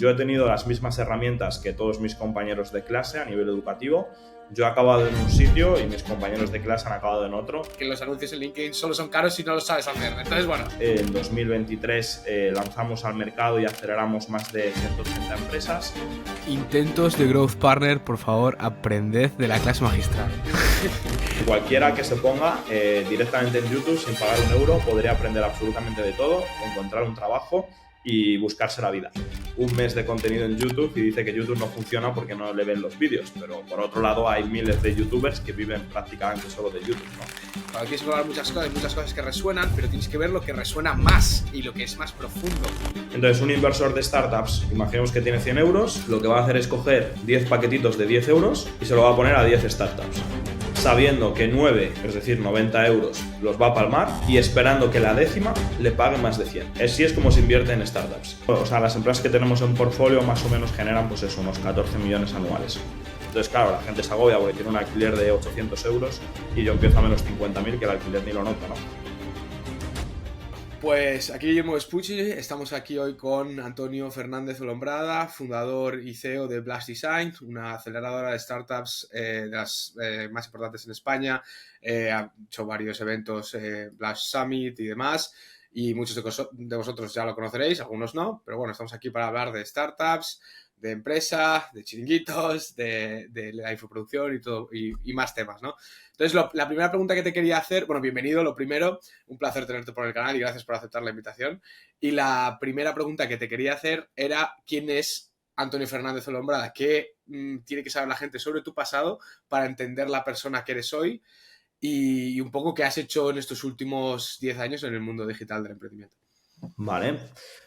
yo he tenido las mismas herramientas que todos mis compañeros de clase a nivel educativo. Yo he acabado en un sitio y mis compañeros de clase han acabado en otro. Que los anuncios en LinkedIn solo son caros si no los sabes hacer. Entonces, bueno. En 2023 lanzamos al mercado y aceleramos más de 180 empresas. Intentos de Growth Partner, por favor, aprended de la clase magistral. Cualquiera que se ponga directamente en YouTube sin pagar €1 podría aprender absolutamente de todo, encontrar un trabajo y buscarse la vida. Un mes de contenido en YouTube y dice que YouTube no funciona porque no le ven los vídeos, pero por otro lado hay miles de youtubers que viven prácticamente solo de YouTube, ¿no? Claro, tienes que probar muchas cosas que resuenan, pero tienes que ver lo que resuena más y lo que es más profundo. Entonces, un inversor de startups, imaginemos que tiene 100 euros, lo que va a hacer es coger 10 paquetitos de 10 euros y se lo va a poner a 10 startups, sabiendo que 9, es decir, 90 euros, los va a palmar y esperando que la décima le pague más de 100. Así es como se invierte en startups. O sea, las empresas que tenemos en portfolio más o menos generan pues eso, unos 14 millones anuales. Entonces, claro, la gente se agobia porque tiene un alquiler de 800 euros y yo empiezo a menos 50.000 que el alquiler ni lo nota, ¿no? Pues aquí Guillermo Vespucci, estamos aquí hoy con Antonio Fernández Olombrada, fundador y CEO de Blast Design, una aceleradora de startups de las más importantes en España. Ha hecho varios eventos, Blast Summit y demás, y muchos de vosotros ya lo conoceréis, algunos no, pero bueno, estamos aquí para hablar de startups, de empresa, de chiringuitos, de la infoproducción y todo y más temas, ¿no? Entonces, la primera pregunta que te quería hacer, bueno, bienvenido, lo primero, un placer tenerte por el canal y gracias por aceptar la invitación. Y la primera pregunta que te quería hacer era, ¿quién es Antonio Fernández Olombrada? ¿Qué tiene que saber la gente sobre tu pasado para entender la persona que eres hoy y un poco qué has hecho en estos últimos 10 años en el mundo digital del emprendimiento? Vale.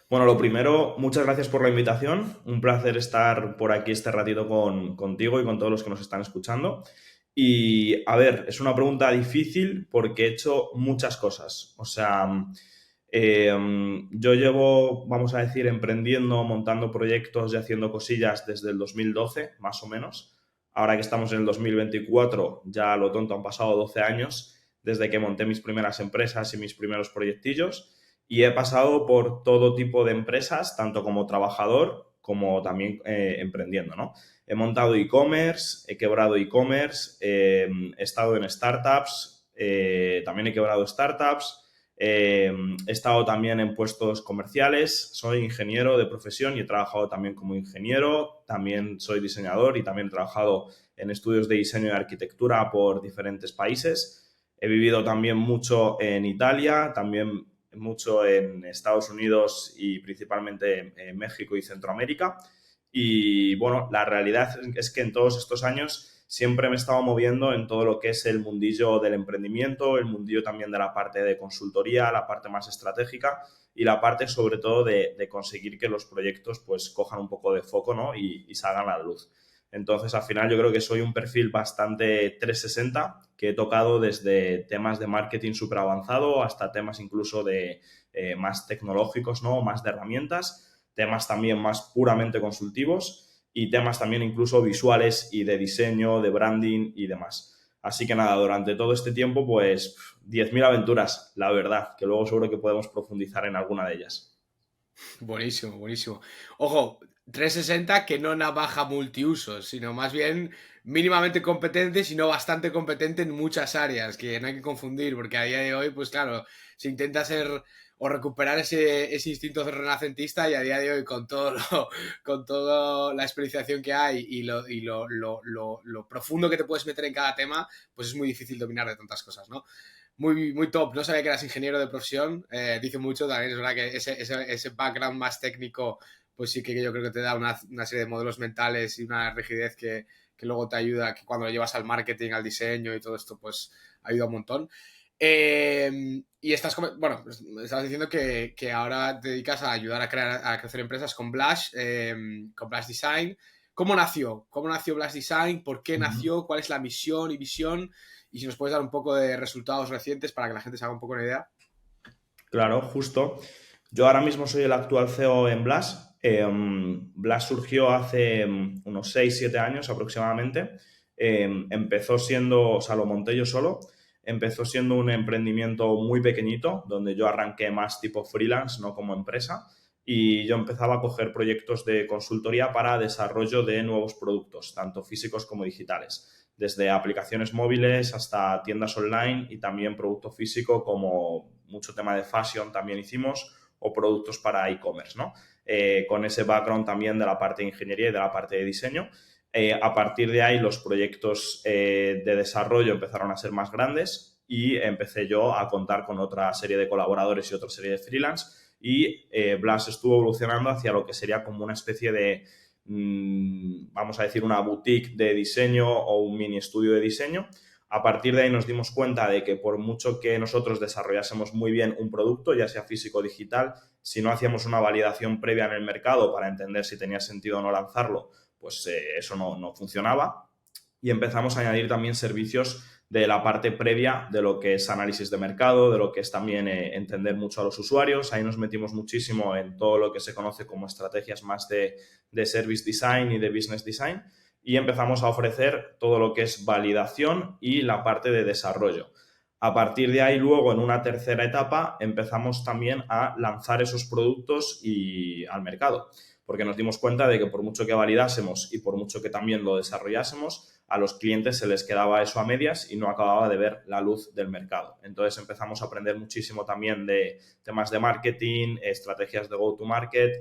Bueno, lo primero, muchas gracias por la invitación. Un placer estar por aquí este ratito contigo y con todos los que nos están escuchando. Y, a ver, es una pregunta difícil porque he hecho muchas cosas. O sea, yo llevo, vamos a decir, emprendiendo, montando proyectos y haciendo cosillas desde el 2012, más o menos. Ahora que estamos en el 2024, ya a lo tonto han pasado 12 años desde que monté mis primeras empresas y mis primeros proyectillos. Y he pasado por todo tipo de empresas, tanto como trabajador como también emprendiendo, ¿no? He montado e-commerce, he quebrado e-commerce, he estado en startups, también he quebrado startups, he estado también en puestos comerciales, soy ingeniero de profesión y he trabajado también como ingeniero, también soy diseñador y también he trabajado en estudios de diseño y arquitectura por diferentes países. He vivido también mucho en Italia, también mucho en Estados Unidos y principalmente en México y Centroamérica. Y bueno, la realidad es que en todos estos años siempre me he estado moviendo en todo lo que es el mundillo del emprendimiento, el mundillo también de la parte de consultoría, la parte más estratégica y la parte sobre todo de conseguir que los proyectos pues cojan un poco de foco, ¿no? y salgan a la luz. Entonces, al final yo creo que soy un perfil bastante 360, que he tocado desde temas de marketing súper avanzado hasta temas incluso de más tecnológicos, ¿no? Más de herramientas, temas también más puramente consultivos y temas también incluso visuales y de diseño, de branding y demás. Así que nada, durante todo este tiempo, pues 10.000 aventuras, la verdad, que luego seguro que podemos profundizar en alguna de ellas. Buenísimo, buenísimo. Ojo, 360 que no navaja multiusos, sino más bien mínimamente competente, sino bastante competente en muchas áreas, que no hay que confundir, porque a día de hoy, pues claro, se intenta ser o recuperar ese instinto renacentista y a día de hoy con toda la experienciación que hay y lo profundo que te puedes meter en cada tema, pues es muy difícil dominar de tantas cosas, ¿no? Muy, muy top. No sabía que eras ingeniero de profesión. Dice mucho también. Es verdad que ese background más técnico, pues sí que yo creo que te da una serie de modelos mentales y una rigidez que luego te ayuda, que cuando lo llevas al marketing, al diseño y todo esto, pues ayuda un montón. Y bueno, pues me estabas diciendo que ahora te dedicas a ayudar a crecer empresas con Blast Design. ¿Cómo nació? ¿Cómo nació Blast Design? ¿Por qué nació? ¿Cuál es la misión y visión? Y si nos puedes dar un poco de resultados recientes para que la gente se haga un poco una idea. Claro, justo. Yo ahora mismo soy el actual CEO en Blast. Blast surgió hace unos 6-7 años aproximadamente. Empezó siendo, o sea, lo monté yo solo. Empezó siendo un emprendimiento muy pequeñito, donde yo arranqué más tipo freelance, no como empresa. y yo empezaba a coger proyectos de consultoría para desarrollo de nuevos productos, tanto físicos como digitales, desde aplicaciones móviles hasta tiendas online y también producto físico como mucho tema de fashion también hicimos o productos para e-commerce, ¿no? Con ese background también de la parte de ingeniería y de la parte de diseño. A partir de ahí los proyectos de desarrollo empezaron a ser más grandes y empecé yo a contar con otra serie de colaboradores y otra serie de freelance y Blas estuvo evolucionando hacia lo que sería como una especie de, vamos a decir, una boutique de diseño o un mini estudio de diseño. A partir de ahí nos dimos cuenta de que por mucho que nosotros desarrollásemos muy bien un producto, ya sea físico o digital, si no hacíamos una validación previa en el mercado para entender si tenía sentido o no lanzarlo, pues eso no funcionaba. Y empezamos a añadir también servicios de la parte previa de lo que es análisis de mercado, de lo que es también entender mucho a los usuarios. Ahí nos metimos muchísimo en todo lo que se conoce como estrategias más de service design y de business design y empezamos a ofrecer todo lo que es validación y la parte de desarrollo. A partir de ahí, luego, en una tercera etapa, empezamos también a lanzar esos productos al mercado, porque nos dimos cuenta de que por mucho que validásemos y por mucho que también lo desarrollásemos, a los clientes se les quedaba eso a medias y no acababa de ver la luz del mercado. Entonces empezamos a aprender muchísimo también de temas de marketing, estrategias de go-to-market,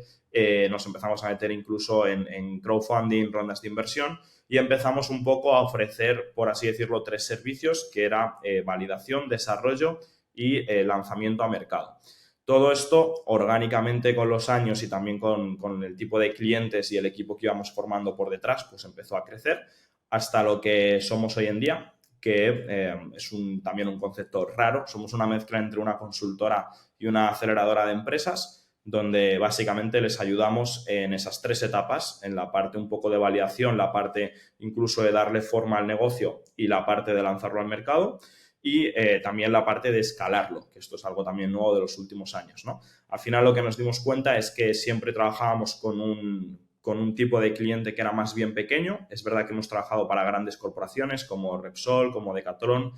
nos empezamos a meter incluso en crowdfunding, rondas de inversión y empezamos un poco a ofrecer, por así decirlo, 3 servicios que era validación, desarrollo y lanzamiento a mercado. Todo esto orgánicamente con los años y también con el tipo de clientes y el equipo que íbamos formando por detrás, pues empezó a crecer hasta lo que somos hoy en día, que es también un concepto raro. Somos una mezcla entre una consultora y una aceleradora de empresas, donde básicamente les ayudamos en esas 3 etapas, en la parte un poco de validación, la parte incluso de darle forma al negocio y la parte de lanzarlo al mercado y también la parte de escalarlo, que esto es algo también nuevo de los últimos años, ¿no? Al final lo que nos dimos cuenta es que siempre trabajábamos con un tipo de cliente que era más bien pequeño. Es verdad que hemos trabajado para grandes corporaciones como Repsol, como Decathlon,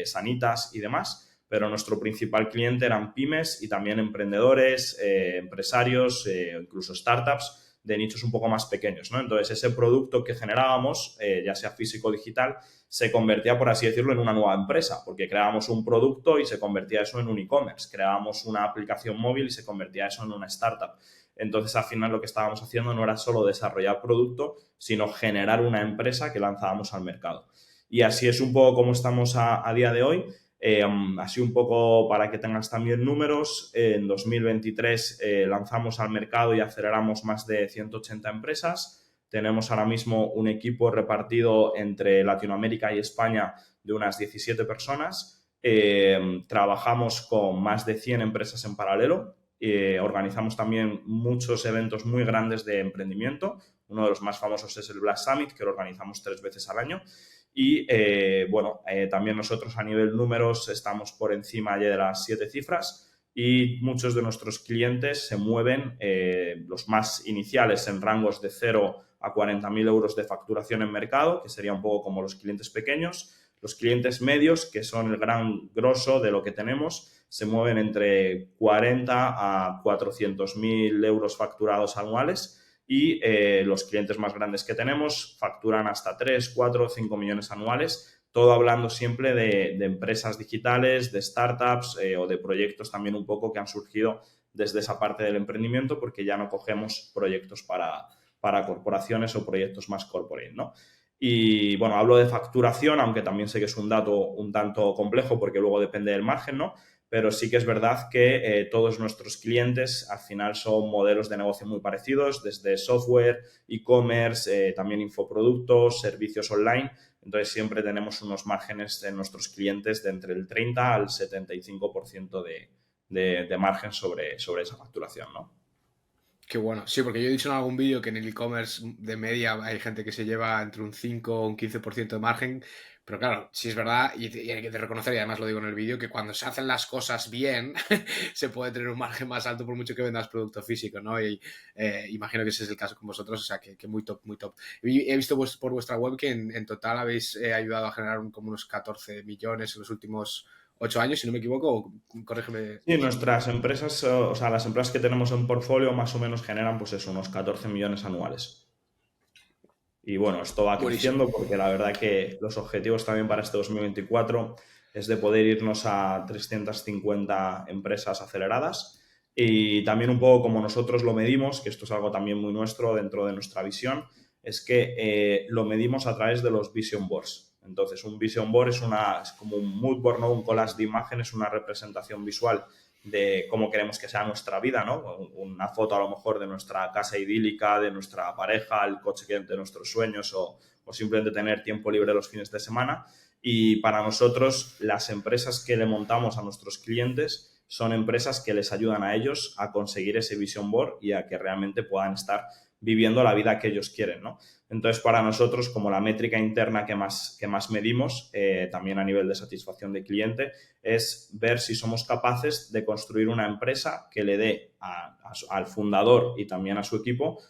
Sanitas y demás, pero nuestro principal cliente eran pymes y también emprendedores, empresarios, incluso startups de nichos un poco más pequeños, ¿no? Entonces, ese producto que generábamos, ya sea físico o digital, se convertía, por así decirlo, en una nueva empresa, porque creábamos un producto y se convertía eso en un e-commerce, creábamos una aplicación móvil y se convertía eso en una startup. Entonces, al final, lo que estábamos haciendo no era solo desarrollar producto, sino generar una empresa que lanzábamos al mercado. Y así es un poco como estamos a día de hoy. Así un poco para que tengas también números, en 2023 lanzamos al mercado y aceleramos más de 180 empresas. Tenemos ahora mismo un equipo repartido entre Latinoamérica y España de unas 17 personas. Trabajamos con más de 100 empresas en paralelo. Organizamos también muchos eventos muy grandes de emprendimiento. Uno de los más famosos es el Blast Summit, que lo organizamos 3 veces al año. Y también nosotros a nivel números estamos por encima ya de las 7 cifras y muchos de nuestros clientes se mueven, los más iniciales, en rangos de 0 a 40.000 euros de facturación en mercado, que sería un poco como los clientes pequeños. Los clientes medios, que son el gran grosso de lo que tenemos, se mueven entre 40 a 400.000 euros facturados anuales y los clientes más grandes que tenemos facturan hasta 3, 4, 5 millones anuales, todo hablando siempre de empresas digitales, de startups o de proyectos también un poco que han surgido desde esa parte del emprendimiento, porque ya no cogemos proyectos para corporaciones o proyectos más corporate, ¿no? Y bueno, hablo de facturación, aunque también sé que es un dato un tanto complejo porque luego depende del margen, ¿no? Pero sí que es verdad que todos nuestros clientes al final son modelos de negocio muy parecidos, desde software, e-commerce, también infoproductos, servicios online. Entonces siempre tenemos unos márgenes de nuestros clientes de entre el 30 al 75% de margen sobre esa facturación, ¿no? Qué bueno. Sí, porque yo he dicho en algún vídeo que en el e-commerce de media hay gente que se lleva entre un 5 o un 15% de margen, pero claro, sí es verdad, y hay que reconocer, y además lo digo en el vídeo, que cuando se hacen las cosas bien, se puede tener un margen más alto por mucho que vendas producto físico, ¿no? Y imagino que ese es el caso con vosotros, o sea, que muy top, muy top. Y he visto por vuestra web que en total habéis ayudado a generar como unos 14 millones en los últimos 8 años, si no me equivoco, corrígeme. Sí, nuestras empresas, o sea, las empresas que tenemos en portfolio más o menos generan pues eso, unos 14 millones anuales. Y bueno, esto va Buenísimo. creciendo porque la verdad que los objetivos también para este 2024 es de poder irnos a 350 empresas aceleradas y también un poco como nosotros lo medimos, que esto es algo también muy nuestro dentro de nuestra visión, es que lo medimos a través de los vision boards. Entonces, un vision board es como un mood board, ¿no? Un collage de imágenes, una representación visual de cómo queremos que sea nuestra vida, ¿no? Una foto a lo mejor de nuestra casa idílica, de nuestra pareja, el coche de nuestros sueños o simplemente tener tiempo libre los fines de semana. Y para nosotros, las empresas que le montamos a nuestros clientes son empresas que les ayudan a ellos a conseguir ese vision board y a que realmente puedan estar viviendo la vida que ellos quieren, ¿no? Entonces, para nosotros, como la métrica interna que más medimos, también a nivel de satisfacción de cliente, es ver si somos capaces de construir una empresa que le dé al fundador y también a su equipo,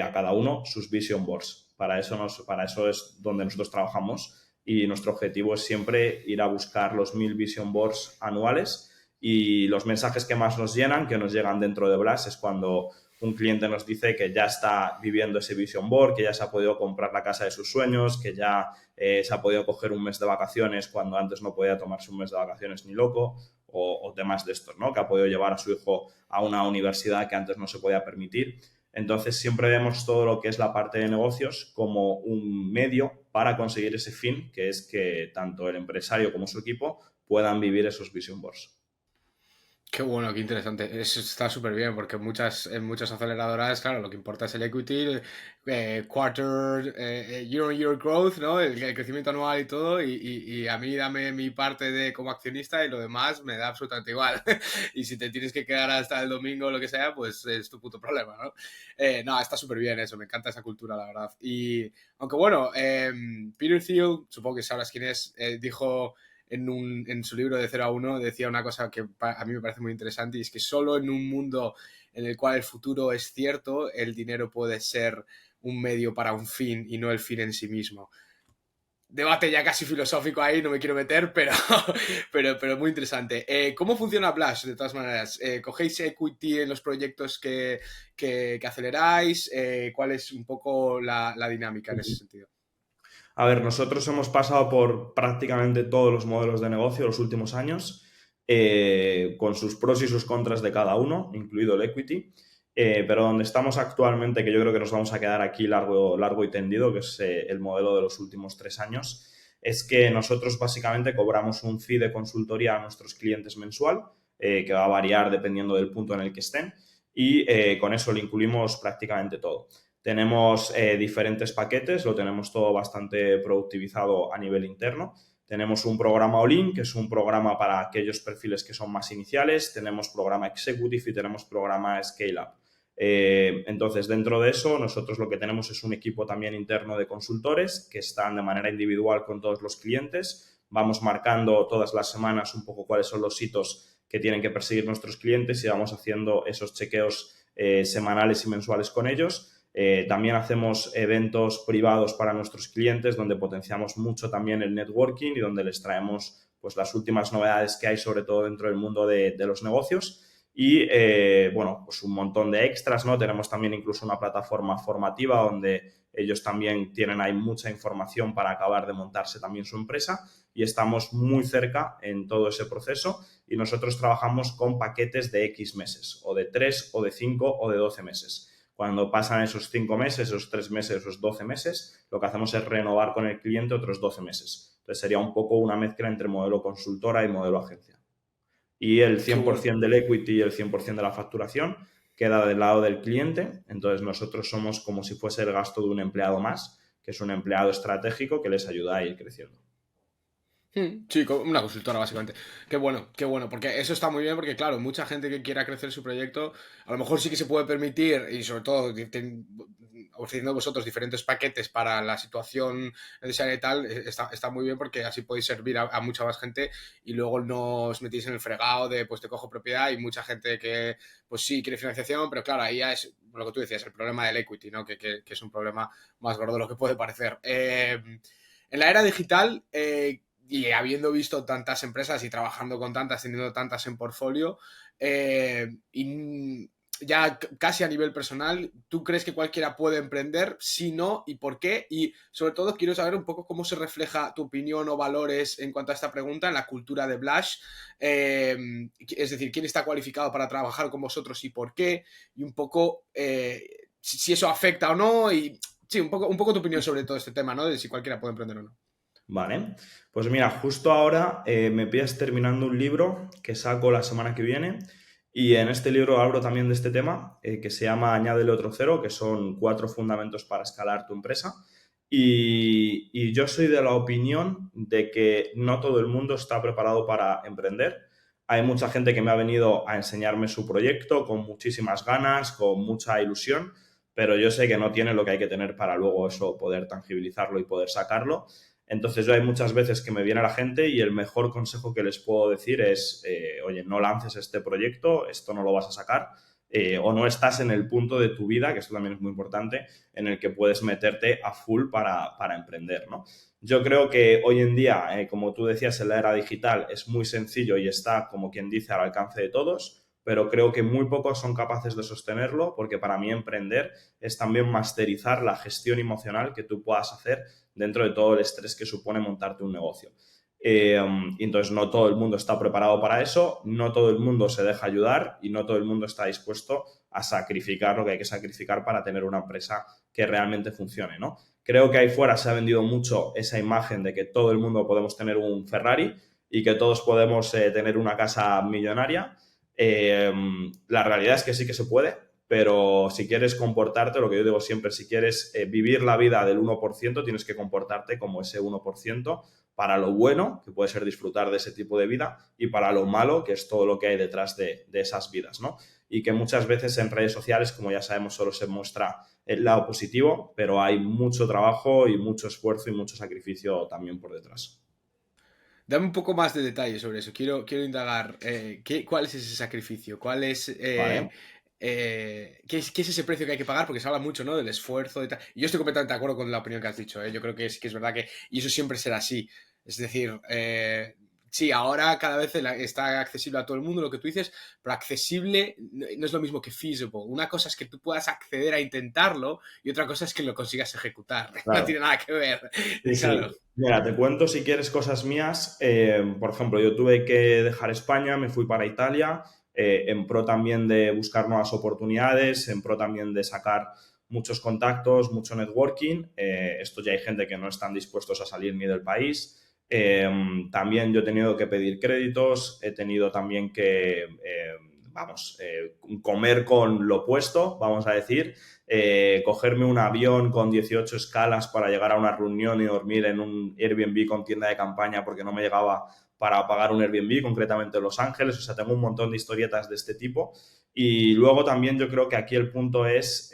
a cada uno, sus vision boards. Para eso es donde nosotros trabajamos y nuestro objetivo es siempre ir a buscar los 1000 vision boards anuales y los mensajes que más nos llenan, que nos llegan dentro de Blast, es cuando un cliente nos dice que ya está viviendo ese vision board, que ya se ha podido comprar la casa de sus sueños, que ya se ha podido coger un mes de vacaciones cuando antes no podía tomarse un mes de vacaciones ni loco, o temas de estos, ¿no? Que ha podido llevar a su hijo a una universidad que antes no se podía permitir. Entonces siempre vemos todo lo que es la parte de negocios como un medio para conseguir ese fin, que es que tanto el empresario como su equipo puedan vivir esos vision boards. Qué bueno, qué interesante. Eso está súper bien porque en muchas aceleradoras, claro, lo que importa es el equity, quarter, year on year growth, ¿no? El crecimiento anual y todo. Y a mí dame mi parte de como accionista y lo demás me da absolutamente igual. Y si te tienes que quedar hasta el domingo o lo que sea, pues es tu puto problema, ¿no? No, está súper bien eso, me encanta esa cultura, la verdad. Y aunque bueno, Peter Thiel, supongo que sabrás quién es, dijo en su libro de 0 a 1 decía una cosa que a mí me parece muy interesante y es que solo en un mundo en el cual el futuro es cierto, el dinero puede ser un medio para un fin y no el fin en sí mismo. Debate ya casi filosófico ahí, no me quiero meter, pero, pero muy interesante. ¿Cómo funciona Blush, de todas maneras? ¿Cogéis equity en los proyectos que aceleráis? ¿Cuál es un poco la dinámica en ese sentido? A ver, nosotros hemos pasado por prácticamente todos los modelos de negocio los últimos años, con sus pros y sus contras de cada uno, incluido el equity. Pero donde estamos actualmente, que yo creo que nos vamos a quedar aquí largo y tendido, que es el modelo de los últimos 3 años, es que nosotros básicamente cobramos un fee de consultoría a nuestros clientes mensual, que va a variar dependiendo del punto en el que estén, y con eso le incluimos prácticamente todo. Tenemos diferentes paquetes, lo tenemos todo bastante productivizado a nivel interno. Tenemos un programa All-in, que es un programa para aquellos perfiles que son más iniciales. Tenemos programa Executive y tenemos programa Scale Up. Entonces, dentro de eso, nosotros lo que tenemos es un equipo también interno de consultores que están de manera individual con todos los clientes. Vamos marcando todas las semanas un poco cuáles son los hitos que tienen que perseguir nuestros clientes y vamos haciendo esos chequeos semanales y mensuales con ellos. También hacemos eventos privados para nuestros clientes donde potenciamos mucho también el networking y donde les traemos pues, las últimas novedades que hay, sobre todo dentro del mundo de los negocios. Y bueno, pues un montón de extras, ¿no? Tenemos también incluso una plataforma formativa donde ellos también tienen ahí mucha información para acabar de montarse también su empresa y estamos muy cerca en todo ese proceso y nosotros trabajamos con paquetes de X meses, o de 3, o de 5, o de 12 meses. Cuando pasan esos 5 meses, esos 3 meses, esos 12 meses, lo que hacemos es renovar con el cliente otros 12 meses. Entonces sería un poco una mezcla entre modelo consultora y modelo agencia. Y el Qué bueno. 100% del equity y el 100% de la facturación queda del lado del cliente. Entonces nosotros somos como si fuese el gasto de un empleado más, que es un empleado estratégico que les ayuda a ir creciendo. Sí, una consultora básicamente. Qué bueno, porque eso está muy bien porque claro, mucha gente que quiera crecer su proyecto, a lo mejor sí que se puede permitir y sobre todo ofreciendo vosotros diferentes paquetes para la situación necesaria y tal, está muy bien porque así podéis servir a mucha más gente y luego no os metéis en el fregado de pues te cojo propiedad y mucha gente que pues sí quiere financiación, pero claro, ahí ya es lo que tú decías, el problema del equity, ¿no? Que es un problema más gordo de lo que puede parecer. En la era digital, y habiendo visto tantas empresas y trabajando con tantas, teniendo tantas en portfolio, y ya casi a nivel personal, ¿tú crees que cualquiera puede emprender? Si no, ¿y por qué? Y sobre todo quiero saber un poco cómo se refleja tu opinión o valores en cuanto a esta pregunta en la cultura de Blush. Es decir, ¿quién está cualificado para trabajar con vosotros y por qué? Y un poco si eso afecta o no. Y sí, un poco tu opinión sobre todo este tema, ¿no? De si cualquiera puede emprender o no. Vale, pues mira, justo ahora me pillas terminando un libro que saco la semana que viene y en este libro hablo también de este tema que se llama Añádele otro cero, que son 4 fundamentos para escalar tu empresa y yo soy de la opinión de que no todo el mundo está preparado para emprender. Hay mucha gente que me ha venido a enseñarme su proyecto con muchísimas ganas, con mucha ilusión, pero yo sé que no tiene lo que hay que tener para luego eso poder tangibilizarlo y poder sacarlo. Entonces yo hay muchas veces que me viene la gente y el mejor consejo que les puedo decir es, oye, no lances este proyecto, esto no lo vas a sacar, o no estás en el punto de tu vida, que esto también es muy importante, en el que puedes meterte a full para emprender, ¿no? Yo creo que hoy en día, como tú decías, en la era digital es muy sencillo y está, como quien dice, al alcance de todos, pero creo que muy pocos son capaces de sostenerlo porque para mí emprender es también masterizar la gestión emocional que tú puedas hacer dentro de todo el estrés que supone montarte un negocio. Entonces no todo el mundo está preparado para eso, no todo el mundo se deja ayudar y no todo el mundo está dispuesto a sacrificar lo que hay que sacrificar para tener una empresa que realmente funcione, ¿no? Creo que ahí fuera se ha vendido mucho esa imagen de que todo el mundo podemos tener un Ferrari y que todos podemos tener una casa millonaria. La realidad es que sí que se puede, pero si quieres comportarte, lo que yo digo siempre, si quieres vivir la vida del 1%, tienes que comportarte como ese 1% para lo bueno, que puede ser disfrutar de ese tipo de vida, y para lo malo, que es todo lo que hay detrás de esas vidas, ¿no? Y que muchas veces en redes sociales, como ya sabemos, solo se muestra el lado positivo, pero hay mucho trabajo y mucho esfuerzo y mucho sacrificio también por detrás. Dame un poco más de detalle sobre eso. Quiero indagar cuál es ese sacrificio, ¿Vale? qué es ese precio que hay que pagar, porque se habla mucho, ¿no? Del esfuerzo y tal. Y yo estoy completamente de acuerdo con la opinión que has dicho, ¿eh? Yo creo que sí que es verdad que, y eso siempre será así. Es decir, sí, ahora cada vez está accesible a todo el mundo lo que tú dices, pero accesible no es lo mismo que feasible. Una cosa es que tú puedas acceder a intentarlo y otra cosa es que lo consigas ejecutar. No Claro. tiene nada que ver. Sí, Claro. sí. Mira, te cuento si quieres cosas mías. Por ejemplo, yo tuve que dejar España, me fui para Italia, en pro también de buscar nuevas oportunidades, en pro también de sacar muchos contactos, mucho networking. Esto ya hay gente que no están dispuestos a salir ni del país. También yo he tenido que pedir créditos, he tenido también que, comer con lo puesto, vamos a decir, cogerme un avión con 18 escalas para llegar a una reunión y dormir en un Airbnb con tienda de campaña porque no me llegaba para pagar un Airbnb, concretamente en Los Ángeles. O sea, tengo un montón de historietas de este tipo. Y luego también yo creo que aquí el punto es,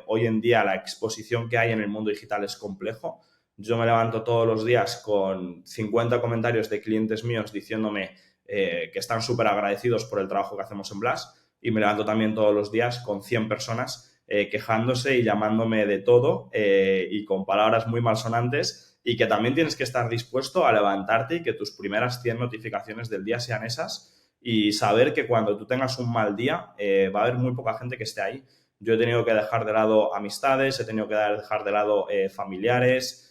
hoy en día la exposición que hay en el mundo digital es complejo. Yo me levanto todos los días con 50 comentarios de clientes míos diciéndome que están súper agradecidos por el trabajo que hacemos en Blas, y me levanto también todos los días con 100 personas quejándose y llamándome de todo y con palabras muy malsonantes, y que también tienes que estar dispuesto a levantarte y que tus primeras 100 notificaciones del día sean esas, y saber que cuando tú tengas un mal día va a haber muy poca gente que esté ahí. Yo he tenido que dejar de lado amistades, he tenido que dejar de lado familiares.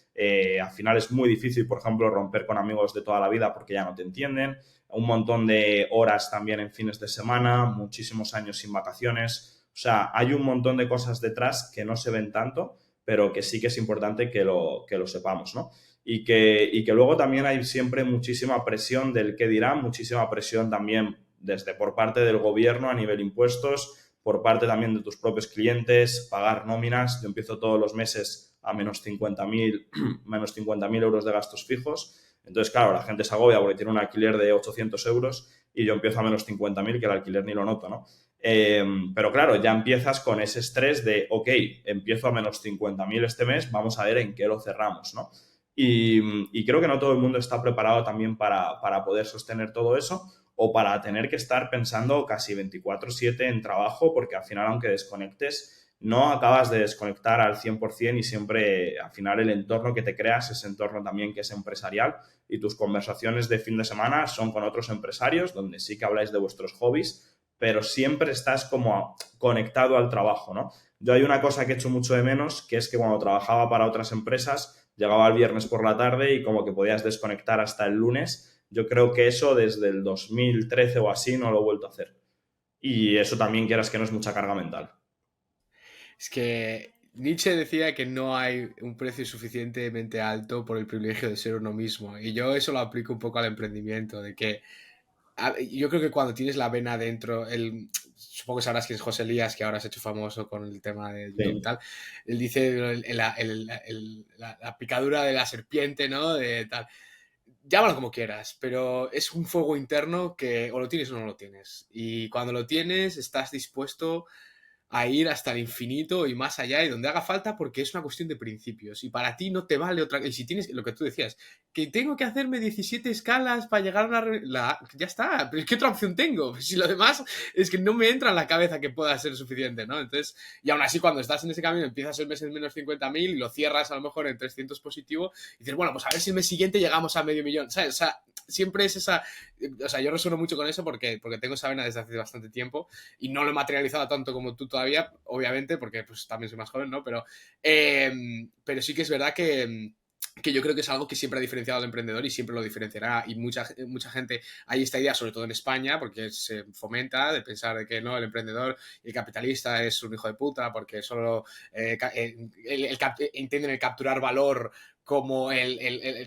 Al final es muy difícil, por ejemplo, romper con amigos de toda la vida porque ya no te entienden. Un montón de horas también en fines de semana, muchísimos años sin vacaciones. O sea, hay un montón de cosas detrás que no se ven tanto, pero que sí que es importante que lo sepamos, ¿no? Y que luego también hay siempre muchísima presión del qué dirán, muchísima presión también desde por parte del gobierno a nivel impuestos, por parte también de tus propios clientes, pagar nóminas. Yo empiezo todos los meses a menos 50.000 euros de gastos fijos. Entonces, claro, la gente se agobia porque tiene un alquiler de 800 euros y yo empiezo a menos 50.000, que el alquiler ni lo noto, ¿no? Pero claro, ya empiezas con ese estrés de, ok, empiezo a menos 50.000 este mes, vamos a ver en qué lo cerramos, ¿no? Y creo que no todo el mundo está preparado también para poder sostener todo eso, o para tener que estar pensando casi 24/7 en trabajo, porque al final, aunque desconectes, no acabas de desconectar al 100% y siempre al final el entorno que te creas es entorno también que es empresarial y tus conversaciones de fin de semana son con otros empresarios donde sí que habláis de vuestros hobbies, pero siempre estás como conectado al trabajo, ¿no? Yo hay una cosa que echo mucho de menos, que es que cuando trabajaba para otras empresas, llegaba el viernes por la tarde y como que podías desconectar hasta el lunes. Yo creo que eso desde el 2013 o así no lo he vuelto a hacer. Y eso también quieras que no es mucha carga mental. Es que Nietzsche decía que no hay un precio suficientemente alto por el privilegio de ser uno mismo. Y yo eso lo aplico un poco al emprendimiento, de que yo creo que cuando tienes la vena dentro, supongo que sabrás quién es José Elías, que ahora se ha hecho famoso con el tema de YouTube y Sí. tal. Él dice la picadura de la serpiente, ¿no? De tal. Llámalo como quieras, pero es un fuego interno que o lo tienes o no lo tienes. Y cuando lo tienes, estás dispuesto a ir hasta el infinito y más allá y donde haga falta porque es una cuestión de principios y para ti no te vale otra. Y si tienes lo que tú decías, que tengo que hacerme 17 escalas para llegar a ya está, pero es que otra opción tengo. Si lo demás es que no me entra en la cabeza que pueda ser suficiente, ¿no? Entonces, y aún así cuando estás en ese camino empiezas el mes en menos 50.000 y lo cierras a lo mejor en 300 positivo y dices, bueno, pues a ver si el mes siguiente llegamos a medio millón, ¿sabes? O sea, siempre es esa, o sea, yo resueno mucho con eso porque tengo esa vena desde hace bastante tiempo y no lo he materializado tanto como tú todavía, obviamente, porque pues también soy más joven, ¿no? Pero sí que es verdad que yo creo que es algo que siempre ha diferenciado al emprendedor y siempre lo diferenciará y mucha gente hay esta idea, sobre todo en España, porque se fomenta de pensar de que no, el emprendedor y el capitalista es un hijo de puta porque solo entienden el capturar valor como,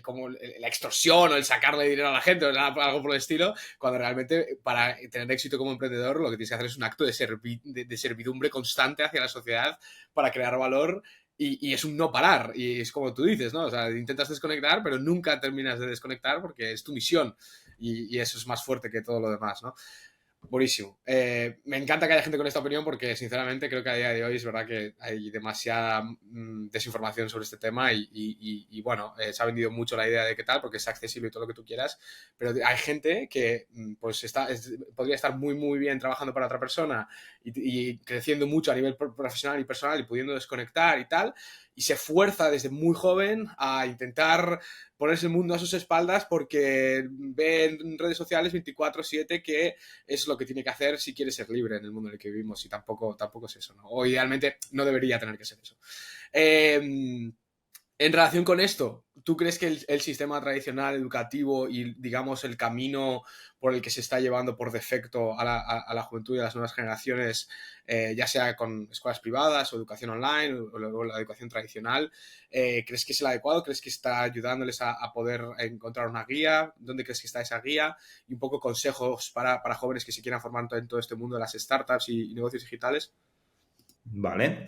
como la extorsión o el sacarle dinero a la gente o algo por el estilo, cuando realmente para tener éxito como emprendedor lo que tienes que hacer es un acto de servidumbre constante hacia la sociedad para crear valor y es un no parar. Y es como tú dices, ¿no? O sea, intentas desconectar, pero nunca terminas de desconectar porque es tu misión y eso es más fuerte que todo lo demás, ¿no? Buenísimo. Me encanta que haya gente con esta opinión porque, sinceramente, creo que a día de hoy es verdad que hay demasiada desinformación sobre este tema y, bueno, se ha vendido mucho la idea de qué tal porque es accesible y todo lo que tú quieras, pero hay gente que pues podría estar muy, muy bien trabajando para otra persona y creciendo mucho a nivel profesional y personal y pudiendo desconectar y tal, y se fuerza desde muy joven a intentar ponerse el mundo a sus espaldas porque ve en redes sociales 24/7 que es lo que tiene que hacer si quiere ser libre en el mundo en el que vivimos y tampoco es eso, ¿no? O idealmente no debería tener que ser eso. En relación con esto, ¿tú crees que el sistema tradicional educativo y, digamos, el camino por el que se está llevando por defecto a la juventud y a las nuevas generaciones, ya sea con escuelas privadas o educación online o la educación tradicional, crees que es el adecuado? ¿Crees que está ayudándoles a poder encontrar una guía? ¿Dónde crees que está esa guía? Y un poco consejos para jóvenes que se quieran formar en todo este mundo de las startups y negocios digitales. Vale.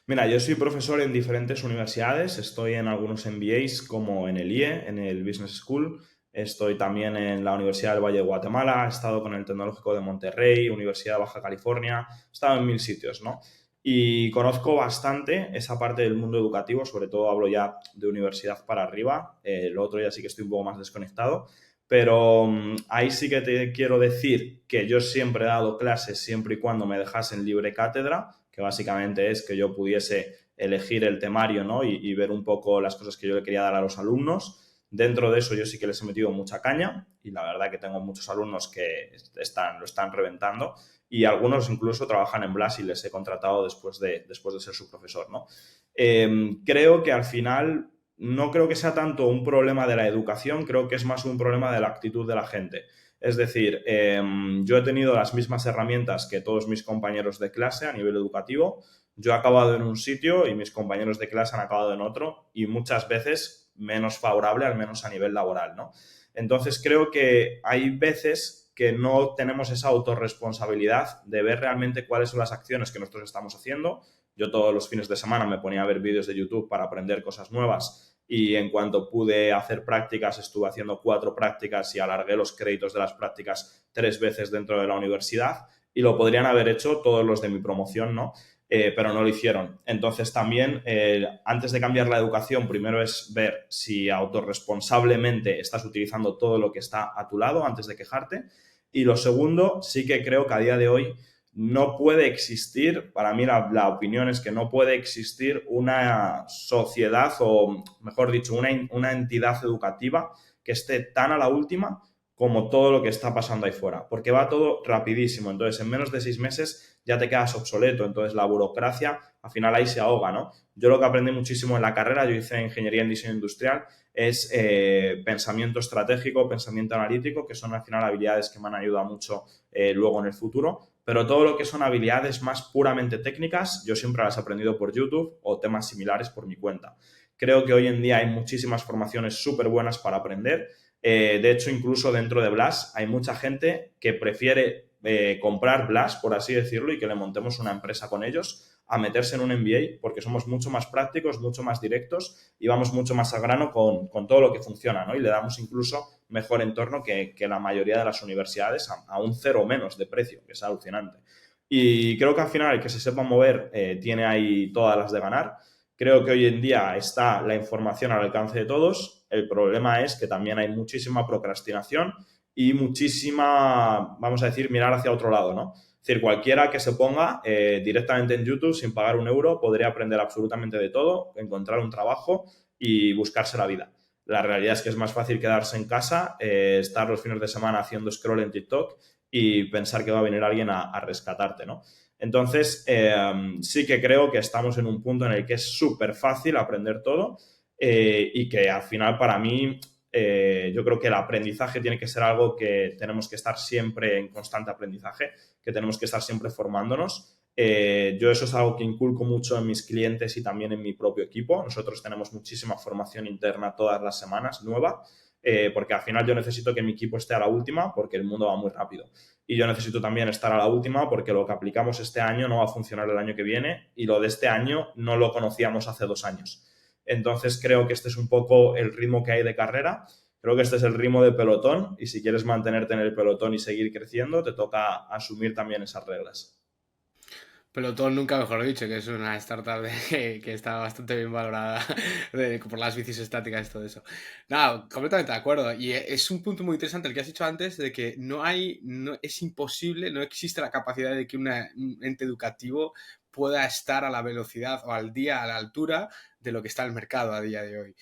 Mira, yo soy profesor en diferentes universidades, estoy en algunos MBAs como en el IE, en el Business School, estoy también en la Universidad del Valle de Guatemala, he estado con el Tecnológico de Monterrey, Universidad de Baja California, he estado en 1000 sitios, ¿no? Y conozco bastante esa parte del mundo educativo, sobre todo hablo ya de universidad para arriba, lo otro ya sí que estoy un poco más desconectado, pero ahí sí que te quiero decir que yo siempre he dado clases siempre y cuando me dejasen libre cátedra, que básicamente es que yo pudiese elegir el temario, ¿no? y ver un poco las cosas que yo le quería dar a los alumnos. Dentro de eso yo sí que les he metido mucha caña y la verdad que tengo muchos alumnos que lo están reventando y algunos incluso trabajan en Blas y les he contratado después de ser su profesor, ¿no? Creo que al final no creo que sea tanto un problema de la educación, creo que es más un problema de la actitud de la gente. Es decir, yo he tenido las mismas herramientas que todos mis compañeros de clase a nivel educativo. Yo he acabado en un sitio y mis compañeros de clase han acabado en otro y muchas veces menos favorable, al menos a nivel laboral, ¿no? Entonces creo que hay veces que no tenemos esa autorresponsabilidad de ver realmente cuáles son las acciones que nosotros estamos haciendo. Yo todos los fines de semana me ponía a ver vídeos de YouTube para aprender cosas nuevas y en cuanto pude hacer prácticas, estuve haciendo 4 prácticas y alargué los créditos de las prácticas 3 veces dentro de la universidad y lo podrían haber hecho todos los de mi promoción, ¿no? Pero no lo hicieron. Entonces también, antes de cambiar la educación, primero es ver si autorresponsablemente estás utilizando todo lo que está a tu lado antes de quejarte. Y lo segundo, sí que creo que a día de hoy no puede existir, para mí la opinión es que no puede existir una sociedad o, mejor dicho, una entidad educativa que esté tan a la última como todo lo que está pasando ahí fuera, porque va todo rapidísimo. Entonces, en menos de 6 meses ya te quedas obsoleto. Entonces, la burocracia al final ahí se ahoga, ¿no? Yo lo que aprendí muchísimo en la carrera, yo hice ingeniería en diseño industrial, es pensamiento estratégico, pensamiento analítico, que son al final habilidades que me han ayudado mucho luego en el futuro. Pero todo lo que son habilidades más puramente técnicas, yo siempre las he aprendido por YouTube o temas similares por mi cuenta. Creo que hoy en día hay muchísimas formaciones súper buenas para aprender. De hecho, incluso dentro de Blas hay mucha gente que prefiere comprar Blas, por así decirlo, y que le montemos una empresa con ellos, a meterse en un MBA, porque somos mucho más prácticos, mucho más directos y vamos mucho más al grano con todo lo que funciona, ¿no? Y le damos incluso mejor entorno que la mayoría de las universidades a un cero o menos de precio, que es alucinante. Y creo que al final el que se sepa mover tiene ahí todas las de ganar. Creo que hoy en día está la información al alcance de todos. El problema es que también hay muchísima procrastinación y muchísima, vamos a decir, mirar hacia otro lado, ¿no? Es decir, cualquiera que se ponga directamente en YouTube sin pagar un euro podría aprender absolutamente de todo, encontrar un trabajo y buscarse la vida. La realidad es que es más fácil quedarse en casa, estar los fines de semana haciendo scroll en TikTok y pensar que va a venir alguien a rescatarte, ¿no? Entonces, sí que creo que estamos en un punto en el que es súper fácil aprender todo y que al final para mí yo creo que el aprendizaje tiene que ser algo que tenemos que estar siempre en constante aprendizaje, que tenemos que estar siempre formándonos. Yo eso es algo que inculco mucho en mis clientes y también en mi propio equipo. Nosotros tenemos muchísima formación interna todas las semanas, nueva, porque al final yo necesito que mi equipo esté a la última porque el mundo va muy rápido. Y yo necesito también estar a la última porque lo que aplicamos este año no va a funcionar el año que viene y lo de este año no lo conocíamos hace 2 años. Entonces creo que este es un poco el ritmo que hay de carrera. Creo que este es el ritmo de pelotón y si quieres mantenerte en el pelotón y seguir creciendo, te toca asumir también esas reglas. Pelotón, nunca mejor dicho, que es una startup que está bastante bien valorada por las bicis estáticas y todo eso. Nada, completamente de acuerdo. Y es un punto muy interesante el que has dicho antes, de que es imposible, no existe la capacidad de que un ente educativo pueda estar a la velocidad o al día, a la altura de lo que está el mercado a día de hoy.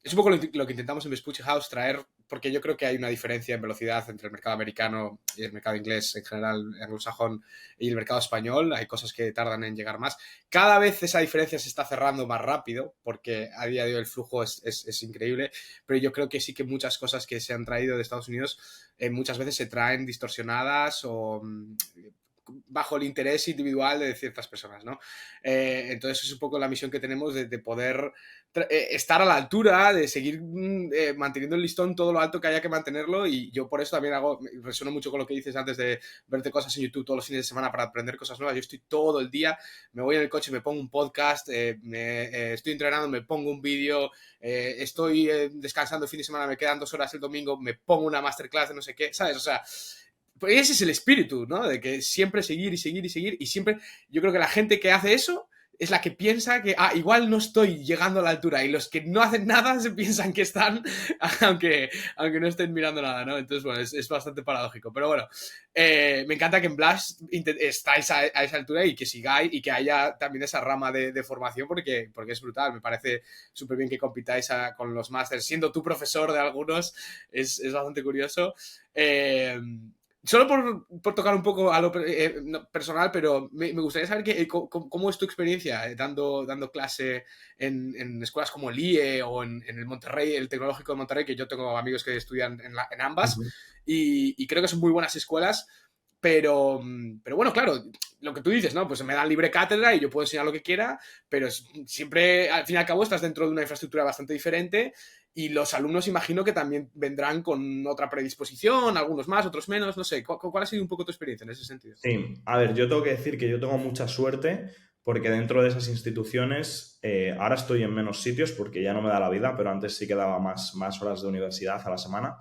Es un poco lo que intentamos en Vespucci House traer, porque yo creo que hay una diferencia en velocidad entre el mercado americano y el mercado inglés en general, anglosajón, y el mercado español. Hay cosas que tardan en llegar más. Cada vez esa diferencia se está cerrando más rápido, porque a día de hoy el flujo es increíble, pero yo creo que sí que muchas cosas que se han traído de Estados Unidos muchas veces se traen distorsionadas o bajo el interés individual de ciertas personas, ¿no? Entonces es un poco la misión que tenemos de poder estar a la altura, de seguir manteniendo el listón todo lo alto que haya que mantenerlo, y yo por eso también resueno mucho con lo que dices antes de verte cosas en YouTube todos los fines de semana para aprender cosas nuevas. Yo estoy todo el día, me voy en el coche, me pongo un podcast, estoy entrenando, me pongo un vídeo, estoy descansando el fin de semana, me quedan 2 horas el domingo, me pongo una masterclass de no sé qué, ¿sabes? O sea, pues ese es el espíritu, ¿no? De que siempre seguir y seguir y seguir. Y siempre, yo creo que la gente que hace eso es la que piensa que, igual no estoy llegando a la altura. Y los que no hacen nada se piensan que están, aunque no estén mirando nada, ¿no? Entonces, bueno, es bastante paradójico. Pero bueno, me encanta que en Blast estáis a esa altura y que sigáis y que haya también esa rama de formación porque es brutal. Me parece súper bien que compitáis con los másters. Siendo tú profesor de algunos, es bastante curioso. Solo por tocar un poco a lo personal, pero me gustaría saber cómo es tu experiencia dando clase en escuelas como el IE o en el Monterrey, el Tecnológico de Monterrey, que yo tengo amigos que estudian en ambas, Uh-huh. y creo que son muy buenas escuelas, pero bueno, claro, lo que tú dices, ¿no? Pues me dan libre cátedra y yo puedo enseñar lo que quiera, pero siempre, al fin y al cabo, estás dentro de una infraestructura bastante diferente. Y los alumnos imagino que también vendrán con otra predisposición, algunos más, otros menos, no sé. ¿Cuál ha sido un poco tu experiencia en ese sentido? Sí, a ver, yo tengo que decir que yo tengo mucha suerte porque dentro de esas instituciones, ahora estoy en menos sitios porque ya no me da la vida, pero antes sí que daba más horas de universidad a la semana.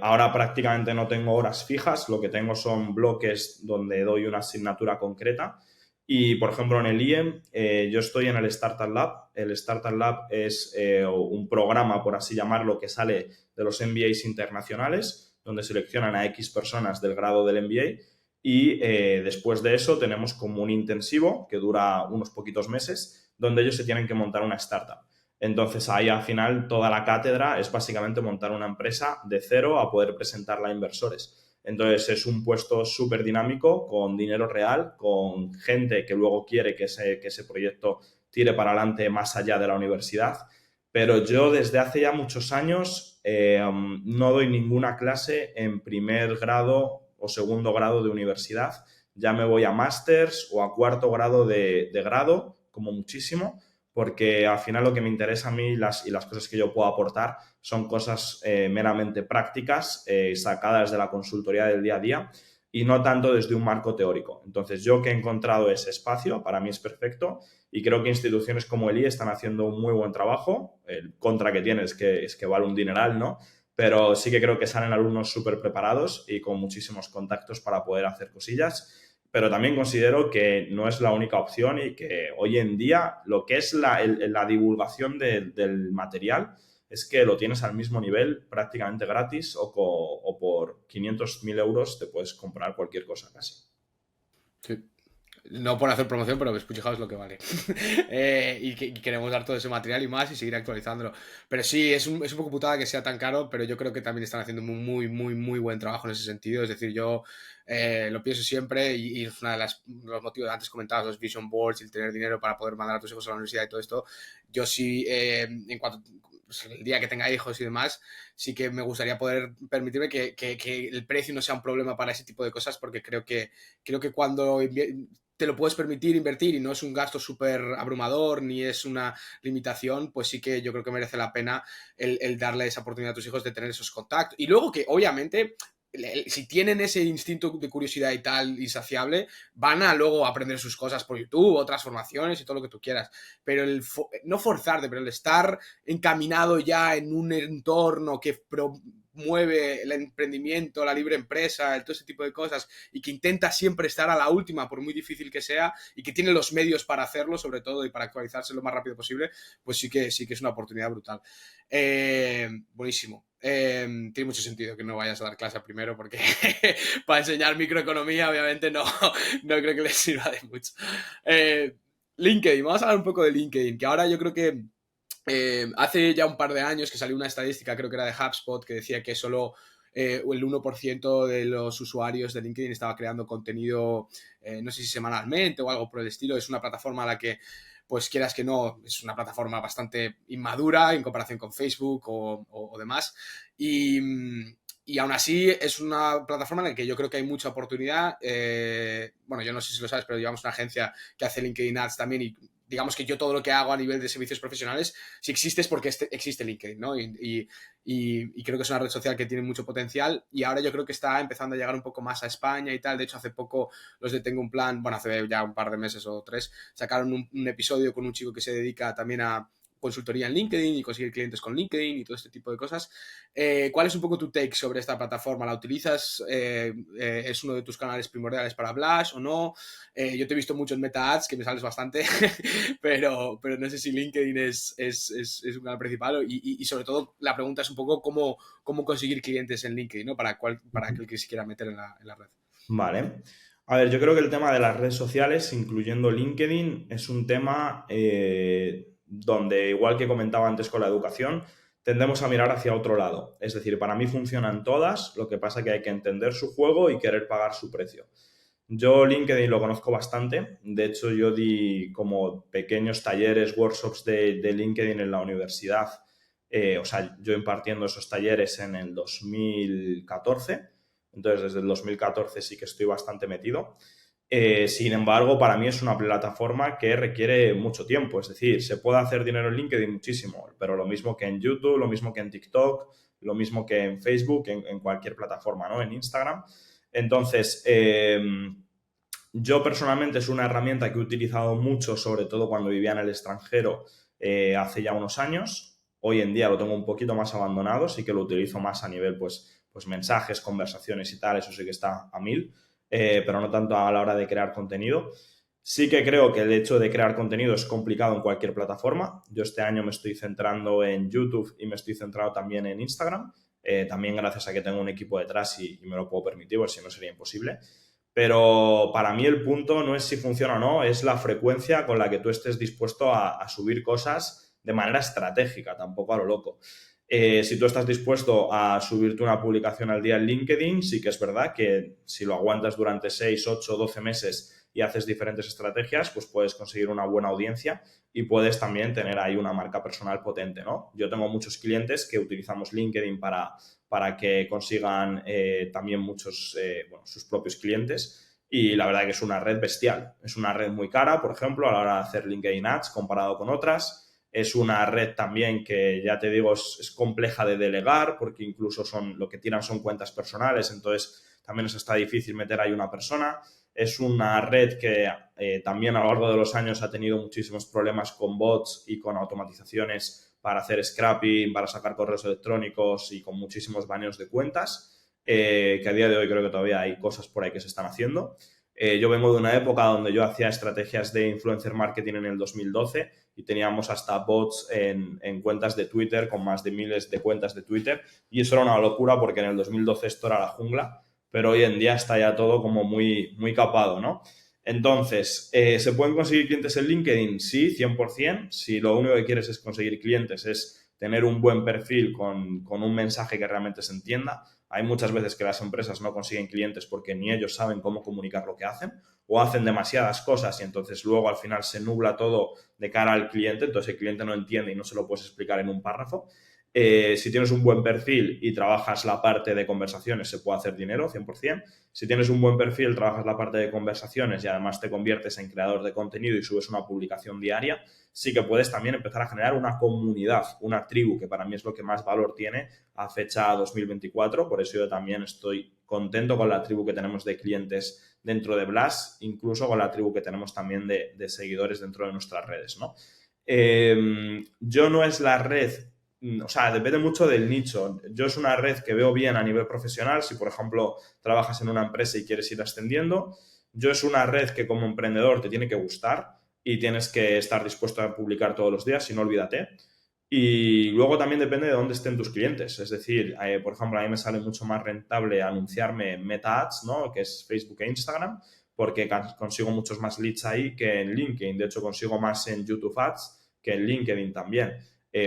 Ahora prácticamente no tengo horas fijas, lo que tengo son bloques donde doy una asignatura concreta. Y, por ejemplo, en el IEM, yo estoy en el Startup Lab. El Startup Lab es un programa, por así llamarlo, que sale de los MBAs internacionales, donde seleccionan a X personas del grado del MBA. y después de eso tenemos como un intensivo que dura unos poquitos meses, donde ellos se tienen que montar una startup. Entonces ahí al final toda la cátedra es básicamente montar una empresa de cero a poder presentarla a inversores. Entonces es un puesto súper dinámico, con dinero real, con gente que luego quiere que ese proyecto tire para adelante más allá de la universidad. Pero yo desde hace ya muchos años no doy ninguna clase en primer grado o segundo grado de universidad. Ya me voy a másters o a cuarto grado de grado, como muchísimo, porque al final lo que me interesa a mí y las cosas que yo puedo aportar son cosas meramente prácticas, sacadas de la consultoría del día a día y no tanto desde un marco teórico. Entonces, yo que he encontrado ese espacio, para mí es perfecto y creo que instituciones como el IE están haciendo un muy buen trabajo. El contra que tiene es que vale un dineral, ¿no? Pero sí que creo que salen alumnos súper preparados y con muchísimos contactos para poder hacer cosillas. Pero también considero que no es la única opción y que hoy en día lo que es la divulgación del material es que lo tienes al mismo nivel prácticamente gratis o por 500.000 euros te puedes comprar cualquier cosa casi. Sí. No por hacer promoción, pero Escuchajaos es lo que vale. Y queremos dar todo ese material y más y seguir actualizándolo. Pero sí, es un poco putada que sea tan caro, pero yo creo que también están haciendo muy, muy, muy buen trabajo en ese sentido. Es decir, yo lo pienso siempre y es uno de los motivos antes comentados, los vision boards, el tener dinero para poder mandar a tus hijos a la universidad y todo esto. Yo sí, en cuanto pues, el día que tenga hijos y demás, sí que me gustaría poder permitirme que el precio no sea un problema para ese tipo de cosas, porque creo que cuando te lo puedes permitir invertir y no es un gasto súper abrumador ni es una limitación, pues sí que yo creo que merece la pena el darle esa oportunidad a tus hijos de tener esos contactos. Y luego que obviamente si tienen ese instinto de curiosidad y tal insaciable, van a luego aprender sus cosas por YouTube, otras formaciones y todo lo que tú quieras. Pero no forzarte, pero el estar encaminado ya en un entorno que mueve el emprendimiento, la libre empresa, todo ese tipo de cosas y que intenta siempre estar a la última por muy difícil que sea y que tiene los medios para hacerlo sobre todo y para actualizarse lo más rápido posible, pues sí que es una oportunidad brutal. Buenísimo. Tiene mucho sentido que no vayas a dar clase primero porque para enseñar microeconomía obviamente no creo que les sirva de mucho. LinkedIn, vamos a hablar un poco de LinkedIn, que ahora yo creo que hace ya un par de años que salió una estadística, creo que era de HubSpot, que decía que solo el 1% de los usuarios de LinkedIn estaba creando contenido, no sé si semanalmente o algo por el estilo. Es una plataforma a la que, pues quieras que no, es una plataforma bastante inmadura en comparación con Facebook o demás. Y aún así es una plataforma en la que yo creo que hay mucha oportunidad. Bueno, yo no sé si lo sabes, pero llevamos una agencia que hace LinkedIn Ads también y digamos que yo todo lo que hago a nivel de servicios profesionales, si existe es porque existe LinkedIn, ¿no? Y creo que es una red social que tiene mucho potencial y ahora yo creo que está empezando a llegar un poco más a España y tal. De hecho, hace poco los de Tengo un Plan, bueno, hace ya un par de meses o 3, sacaron un episodio con un chico que se dedica también a consultoría en LinkedIn y conseguir clientes con LinkedIn y todo este tipo de cosas. ¿Cuál es un poco tu take sobre esta plataforma? ¿La utilizas? ¿Es uno de tus canales primordiales para Blush o no? Yo te he visto mucho en Meta Ads, que me sales bastante, pero no sé si LinkedIn es un canal principal y sobre todo la pregunta es un poco cómo conseguir clientes en LinkedIn, ¿no? Para aquel que se quiera meter en la red. Vale. A ver, yo creo que el tema de las redes sociales, incluyendo LinkedIn, es un tema donde, igual que comentaba antes con la educación, tendemos a mirar hacia otro lado. Es decir, para mí funcionan todas, lo que pasa es que hay que entender su juego y querer pagar su precio. Yo LinkedIn lo conozco bastante. De hecho, yo di como pequeños talleres, workshops de LinkedIn en la universidad. O sea, yo impartiendo esos talleres en el 2014. Entonces, desde el 2014 sí que estoy bastante metido. Sin embargo, para mí es una plataforma que requiere mucho tiempo. Es decir, se puede hacer dinero en LinkedIn muchísimo, pero lo mismo que en YouTube, lo mismo que en TikTok, lo mismo que en Facebook, en cualquier plataforma, ¿no? En Instagram. Entonces, yo personalmente es una herramienta que he utilizado mucho, sobre todo cuando vivía en el extranjero hace ya unos años. Hoy en día lo tengo un poquito más abandonado, sí que lo utilizo más a nivel, pues mensajes, conversaciones y tal, eso sí que está a 1000, pero no tanto a la hora de crear contenido. Sí que creo que el hecho de crear contenido es complicado en cualquier plataforma. Yo este año me estoy centrando en YouTube y me estoy centrando también en Instagram, también gracias a que tengo un equipo detrás y me lo puedo permitir, pues si no sería imposible. Pero para mí el punto no es si funciona o no, es la frecuencia con la que tú estés dispuesto a subir cosas de manera estratégica, tampoco a lo loco. Si tú estás dispuesto a subirte una publicación al día en LinkedIn, sí que es verdad que si lo aguantas durante 6, 8, 12 meses y haces diferentes estrategias, pues puedes conseguir una buena audiencia y puedes también tener ahí una marca personal potente, ¿no? Yo tengo muchos clientes que utilizamos LinkedIn para que consigan también muchos, sus propios clientes y la verdad que es una red bestial. Es una red muy cara, por ejemplo, a la hora de hacer LinkedIn Ads comparado con otras. Es una red también que, ya te digo, es compleja de delegar porque incluso lo que tiran son cuentas personales, entonces también es hasta difícil meter ahí una persona. Es una red que también a lo largo de los años ha tenido muchísimos problemas con bots y con automatizaciones para hacer scrapping, para sacar correos electrónicos y con muchísimos baneos de cuentas, que a día de hoy creo que todavía hay cosas por ahí que se están haciendo. Yo vengo de una época donde yo hacía estrategias de influencer marketing en el 2012 y teníamos hasta bots en cuentas de Twitter, con más de miles de cuentas de Twitter, y eso era una locura porque en el 2012 esto era la jungla, pero hoy en día está ya todo como muy, muy capado, ¿no? Entonces, ¿se pueden conseguir clientes en LinkedIn? Sí, 100%. Si lo único que quieres es conseguir clientes, es tener un buen perfil con un mensaje que realmente se entienda. Hay muchas veces que las empresas no consiguen clientes porque ni ellos saben cómo comunicar lo que hacen o hacen demasiadas cosas y entonces luego al final se nubla todo de cara al cliente, entonces el cliente no entiende y no se lo puedes explicar en un párrafo. Si tienes un buen perfil y trabajas la parte de conversaciones, se puede hacer dinero, 100%. Si tienes un buen perfil, trabajas la parte de conversaciones y además te conviertes en creador de contenido y subes una publicación diaria, sí que puedes también empezar a generar una comunidad, una tribu, que para mí es lo que más valor tiene a fecha 2024. Por eso yo también estoy contento con la tribu que tenemos de clientes dentro de Blas, incluso con la tribu que tenemos también de seguidores dentro de nuestras redes, ¿no? Yo no es la red, o sea, depende mucho del nicho. Yo es una red que veo bien a nivel profesional, si por ejemplo trabajas en una empresa y quieres ir ascendiendo. Yo es una red que como emprendedor te tiene que gustar y tienes que estar dispuesto a publicar todos los días, si no olvídate. Y luego también depende de dónde estén tus clientes. Es decir, por ejemplo, a mí me sale mucho más rentable anunciarme en Meta Ads, ¿no? Que es Facebook e Instagram, porque consigo muchos más leads ahí que en LinkedIn. De hecho, consigo más en YouTube Ads que en LinkedIn también.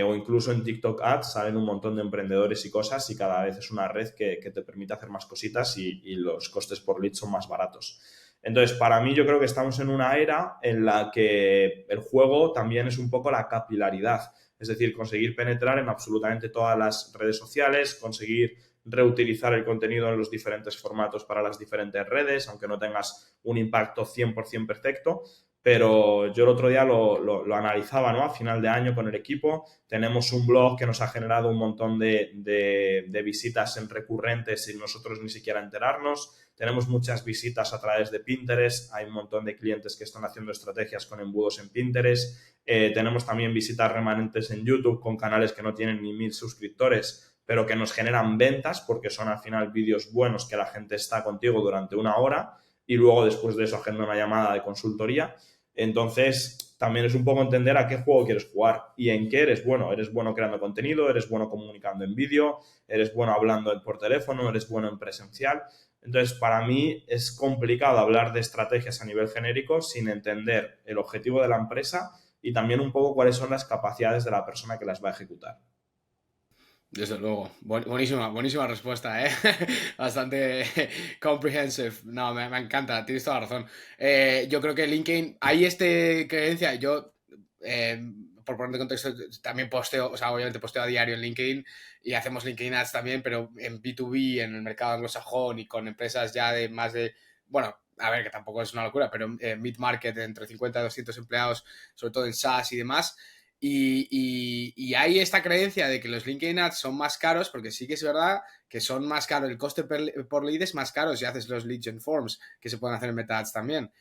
O incluso en TikTok Ads salen un montón de emprendedores y cosas y cada vez es una red que te permite hacer más cositas y los costes por lead son más baratos. Entonces, para mí yo creo que estamos en una era en la que el juego también es un poco la capilaridad. Es decir, conseguir penetrar en absolutamente todas las redes sociales, conseguir reutilizar el contenido en los diferentes formatos para las diferentes redes, aunque no tengas un impacto 100% perfecto. Pero yo el otro día lo analizaba, ¿no? A final de año con el equipo. Tenemos un blog que nos ha generado un montón de visitas en recurrentes sin nosotros ni siquiera enterarnos. Tenemos muchas visitas a través de Pinterest. Hay un montón de clientes que están haciendo estrategias con embudos en Pinterest. Tenemos también visitas remanentes en YouTube con canales que no tienen ni 1000 suscriptores, pero que nos generan ventas porque son al final vídeos buenos que la gente está contigo durante una hora y luego después de eso agenda una llamada de consultoría. Entonces, también es un poco entender a qué juego quieres jugar y en qué eres bueno. Eres bueno creando contenido, eres bueno comunicando en vídeo, eres bueno hablando por teléfono, eres bueno en presencial. Entonces, para mí es complicado hablar de estrategias a nivel genérico sin entender el objetivo de la empresa y también un poco cuáles son las capacidades de la persona que las va a ejecutar. Desde luego. Buenísima, buenísima respuesta, ¿eh? Bastante comprehensive. No, me encanta, tienes toda la razón. Yo creo que LinkedIn, hay creencia, yo, por poner de contexto, también posteo, o sea, obviamente posteo a diario en LinkedIn y hacemos LinkedIn Ads también, pero en B2B, en el mercado anglosajón y con empresas ya de más de, bueno, a ver, que tampoco es una locura, pero mid-market, entre 50 y 200 empleados, sobre todo en SaaS y demás. Y hay esta creencia de que los LinkedIn Ads son más caros, porque sí que es verdad que son más caros, el coste por lead es más caro si haces los lead gen forms, que se pueden hacer en Meta Ads también.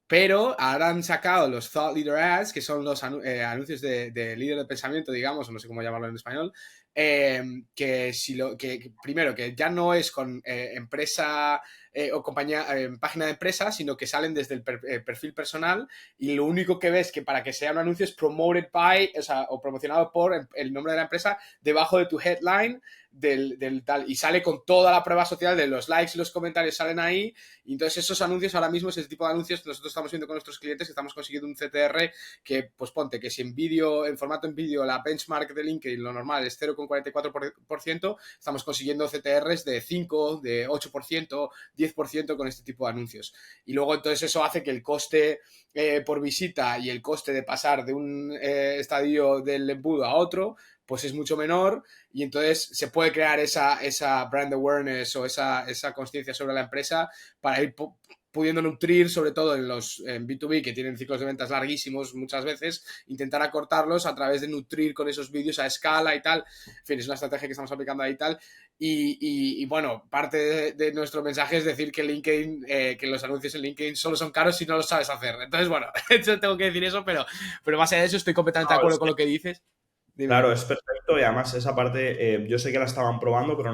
Pero ahora han sacado los Thought Leader Ads, que son los anuncios de líder de pensamiento, digamos, o no sé cómo llamarlo en español, que primero, que ya no es con empresa o compañía, página de empresa, sino que salen desde el perfil personal, y lo único que ves que para que sea un anuncio es promoted by, o sea, o promocionado por el nombre de la empresa debajo de tu headline del tal, y sale con toda la prueba social de los likes y los comentarios salen ahí. Y entonces esos anuncios ahora mismo, ese tipo de anuncios que nosotros estamos viendo con nuestros clientes, que estamos consiguiendo un CTR que, pues ponte, que si en formato en vídeo, la benchmark de LinkedIn, lo normal es 0,44%, estamos consiguiendo CTRs de 5, de 8%, 10% con este tipo de anuncios. Y luego entonces eso hace que el coste por visita y el coste de pasar de un estadio del embudo a otro, pues es mucho menor, y entonces se puede crear esa brand awareness o esa conciencia sobre la empresa para ir pudiendo nutrir, sobre todo en los B2B que tienen ciclos de ventas larguísimos muchas veces, intentar acortarlos a través de nutrir con esos vídeos a escala y tal. En fin, es una estrategia que estamos aplicando ahí y tal. Y bueno, parte de nuestro mensaje es decir que LinkedIn, que los anuncios en LinkedIn solo son caros si no los sabes hacer. Entonces, bueno, tengo que decir eso, pero más allá de eso estoy completamente de acuerdo con lo que dices. Dime. Claro, es perfecto, y además esa parte yo sé que la estaban probando, pero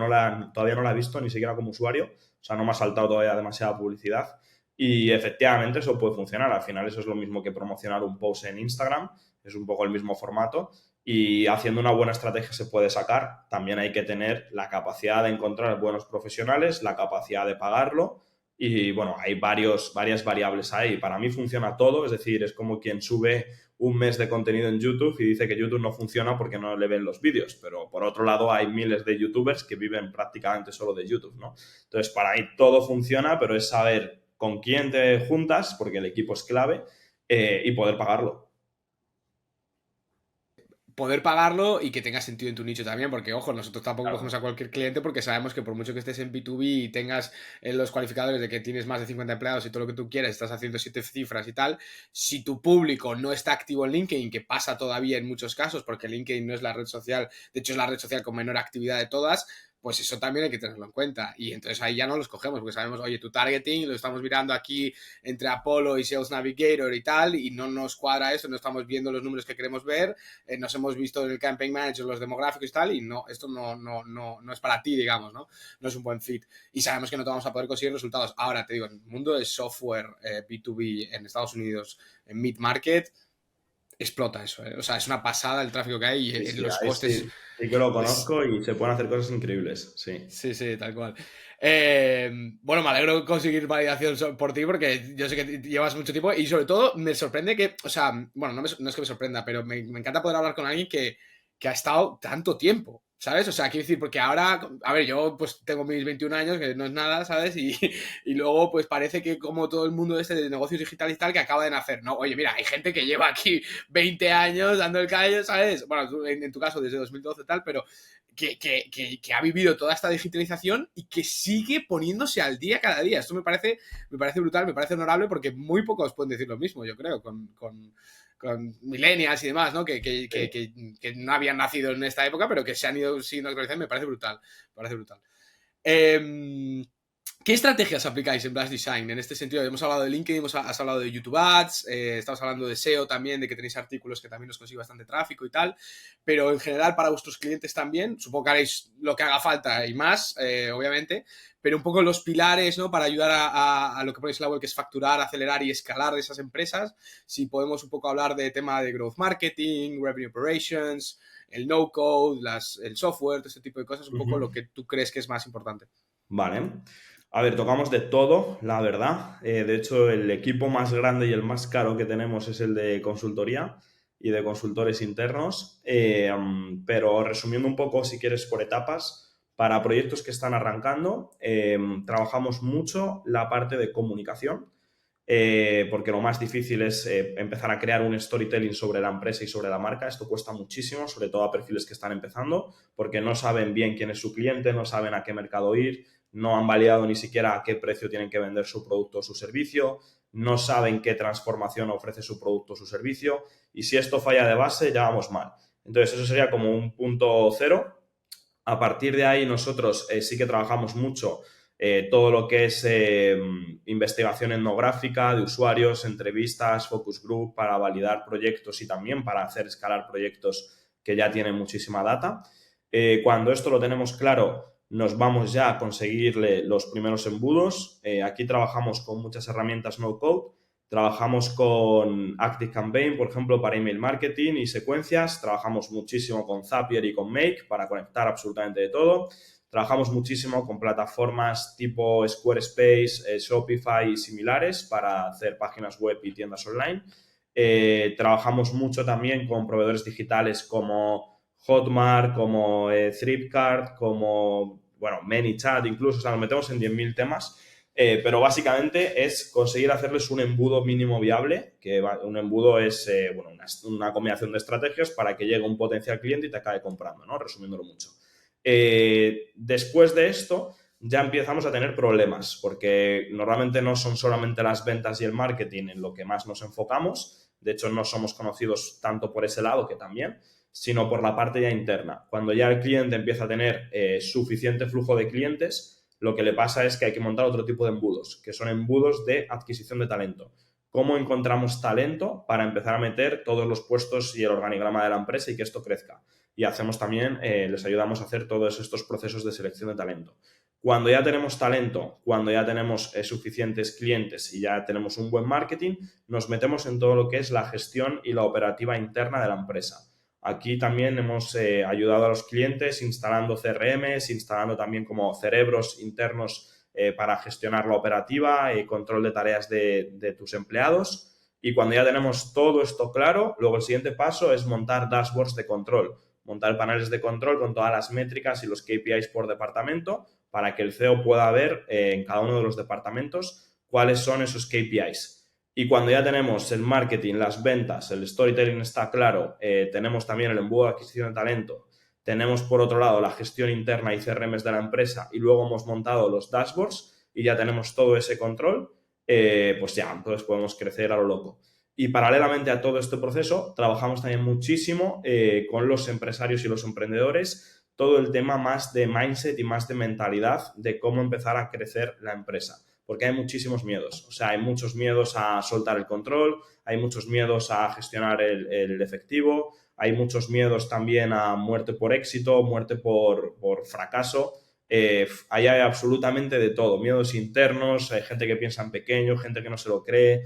todavía no la he visto ni siquiera como usuario, o sea, no me ha saltado todavía demasiada publicidad, y efectivamente eso puede funcionar. Al final eso es lo mismo que promocionar un post en Instagram, es un poco el mismo formato, y haciendo una buena estrategia se puede sacar. También hay que tener la capacidad de encontrar buenos profesionales, la capacidad de pagarlo, y bueno, hay varias variables ahí. Para mí funciona todo, es decir, es como quien sube un mes de contenido en YouTube y dice que YouTube no funciona porque no le ven los vídeos, pero por otro lado hay miles de youtubers que viven prácticamente solo de YouTube, ¿no? Entonces, para mí todo funciona, pero es saber con quién te juntas, porque el equipo es clave, y poder pagarlo. Poder pagarlo y que tenga sentido en tu nicho también, porque ojo, nosotros tampoco Claro. cogemos a cualquier cliente, porque sabemos que por mucho que estés en B2B y tengas los cualificadores de que tienes más de 50 empleados y todo lo que tú quieras, estás haciendo 7 cifras y tal, si tu público no está activo en LinkedIn, que pasa todavía en muchos casos, porque LinkedIn no es la red social, de hecho es la red social con menor actividad de todas, pues eso también hay que tenerlo en cuenta. Y entonces ahí ya no los cogemos, porque sabemos, oye, tu targeting lo estamos mirando aquí entre Apollo y Sales Navigator y tal, y no nos cuadra eso, no estamos viendo los números que queremos ver, nos hemos visto en el Campaign Manager los demográficos y tal, y no, esto no es para ti, digamos, ¿no? No es un buen fit. Y sabemos que no te vamos a poder conseguir resultados. Ahora, te digo, en el mundo de software B2B en Estados Unidos, en mid-market, explota eso, ¿eh? O sea, es una pasada el tráfico que hay y Sí, los ahí costes. sí que lo conozco y se pueden hacer cosas increíbles, sí. Sí, sí, tal cual. Bueno, me alegro de conseguir validación por ti porque yo sé que llevas mucho tiempo y sobre todo me sorprende que, o sea, bueno, no es que me sorprenda, pero me encanta poder hablar con alguien que ha estado tanto tiempo, ¿sabes? O sea, quiero decir, porque ahora, a ver, yo pues tengo mis 21 años, que no es nada, ¿sabes? Y luego pues parece que como todo el mundo este de negocios digitales y tal que acaba de nacer, ¿no? Oye, mira, hay gente que lleva aquí 20 años dando el callo, ¿sabes? Bueno, en tu caso desde 2012 y tal, pero que ha vivido toda esta digitalización y que sigue poniéndose al día cada día. Esto me parece brutal, me parece honorable, porque muy pocos pueden decir lo mismo, yo creo, con millennials y demás, ¿no? Que no habían nacido en esta época, pero que se han ido siguiendo actualizando. Me parece brutal. Me parece brutal. ¿Qué estrategias aplicáis en Blast Design en este sentido? Hemos hablado de LinkedIn, has hablado de YouTube Ads, estamos hablando de SEO también, de que tenéis artículos que también os consigue bastante tráfico y tal, pero en general para vuestros clientes también, supongo que haréis lo que haga falta y más, obviamente, pero un poco los pilares, ¿no? Para ayudar a lo que ponéis en la web, que es facturar, acelerar y escalar de esas empresas. Si podemos un poco hablar de tema de growth marketing, revenue operations, el no-code, el software, ese tipo de cosas, un poco lo que tú crees que es más importante. Vale. A ver, tocamos de todo, la verdad. De hecho, el equipo más grande y el más caro que tenemos es el de consultoría y de consultores internos. Pero resumiendo un poco, si quieres, por etapas, para proyectos que están arrancando, trabajamos mucho la parte de comunicación, porque lo más difícil es empezar a crear un storytelling sobre la empresa y sobre la marca. Esto cuesta muchísimo, sobre todo a perfiles que están empezando, porque no saben bien quién es su cliente, no saben a qué mercado ir, no han validado ni siquiera a qué precio tienen que vender su producto o su servicio, no saben qué transformación ofrece su producto o su servicio, y si esto falla de base ya vamos mal. Entonces eso sería como un punto cero. A partir de ahí nosotros sí que trabajamos mucho todo lo que es investigación etnográfica de usuarios, entrevistas, focus group para validar proyectos y también para hacer escalar proyectos que ya tienen muchísima data. Cuando esto lo tenemos claro, nos vamos ya a conseguirle los primeros embudos. Aquí trabajamos con muchas herramientas no-code. Trabajamos con ActiveCampaign, por ejemplo, para email marketing y secuencias. Trabajamos muchísimo con Zapier y con Make para conectar absolutamente de todo. Trabajamos muchísimo con plataformas tipo Squarespace, Shopify y similares para hacer páginas web y tiendas online. Trabajamos mucho también con proveedores digitales como Hotmart, como Thrifcart, como, bueno, ManyChat incluso. O sea, nos metemos en 10.000 temas. Pero básicamente es conseguir hacerles un embudo mínimo viable, que un embudo es bueno, una combinación de estrategias para que llegue un potencial cliente y te acabe comprando, ¿no? Resumiéndolo mucho. Después de esto ya empezamos a tener problemas, porque normalmente no son solamente las ventas y el marketing en lo que más nos enfocamos. De hecho, no somos conocidos tanto por ese lado, que también, sino por la parte ya interna. Cuando ya el cliente empieza a tener suficiente flujo de clientes, lo que le pasa es que hay que montar otro tipo de embudos, que son embudos de adquisición de talento. ¿Cómo encontramos talento para empezar a meter todos los puestos y el organigrama de la empresa y que esto crezca? Y hacemos también, les ayudamos a hacer todos estos procesos de selección de talento. Cuando ya tenemos talento, cuando ya tenemos suficientes clientes y ya tenemos un buen marketing, nos metemos en todo lo que es la gestión y la operativa interna de la empresa. Aquí también hemos ayudado a los clientes instalando CRMs, instalando también como cerebros internos para gestionar la operativa, control de tareas de tus empleados. Y cuando ya tenemos todo esto claro, luego el siguiente paso es montar dashboards de control, montar paneles de control con todas las métricas y los KPIs por departamento para que el CEO pueda ver en cada uno de los departamentos cuáles son esos KPIs. Y cuando ya tenemos el marketing, las ventas, el storytelling está claro, tenemos también el embudo de adquisición de talento, tenemos por otro lado la gestión interna y CRMs de la empresa y luego hemos montado los dashboards y ya tenemos todo ese control, pues ya, entonces podemos crecer a lo loco. Y paralelamente a todo este proceso, trabajamos también muchísimo con los empresarios y los emprendedores, todo el tema más de mindset y más de mentalidad de cómo empezar a crecer la empresa. Porque hay muchísimos miedos. O sea, hay muchos miedos a soltar el control, hay muchos miedos a gestionar el efectivo, hay muchos miedos también a muerte por éxito, muerte por fracaso. Ahí hay absolutamente de todo, miedos internos, hay gente que piensa en pequeño, gente que no se lo cree,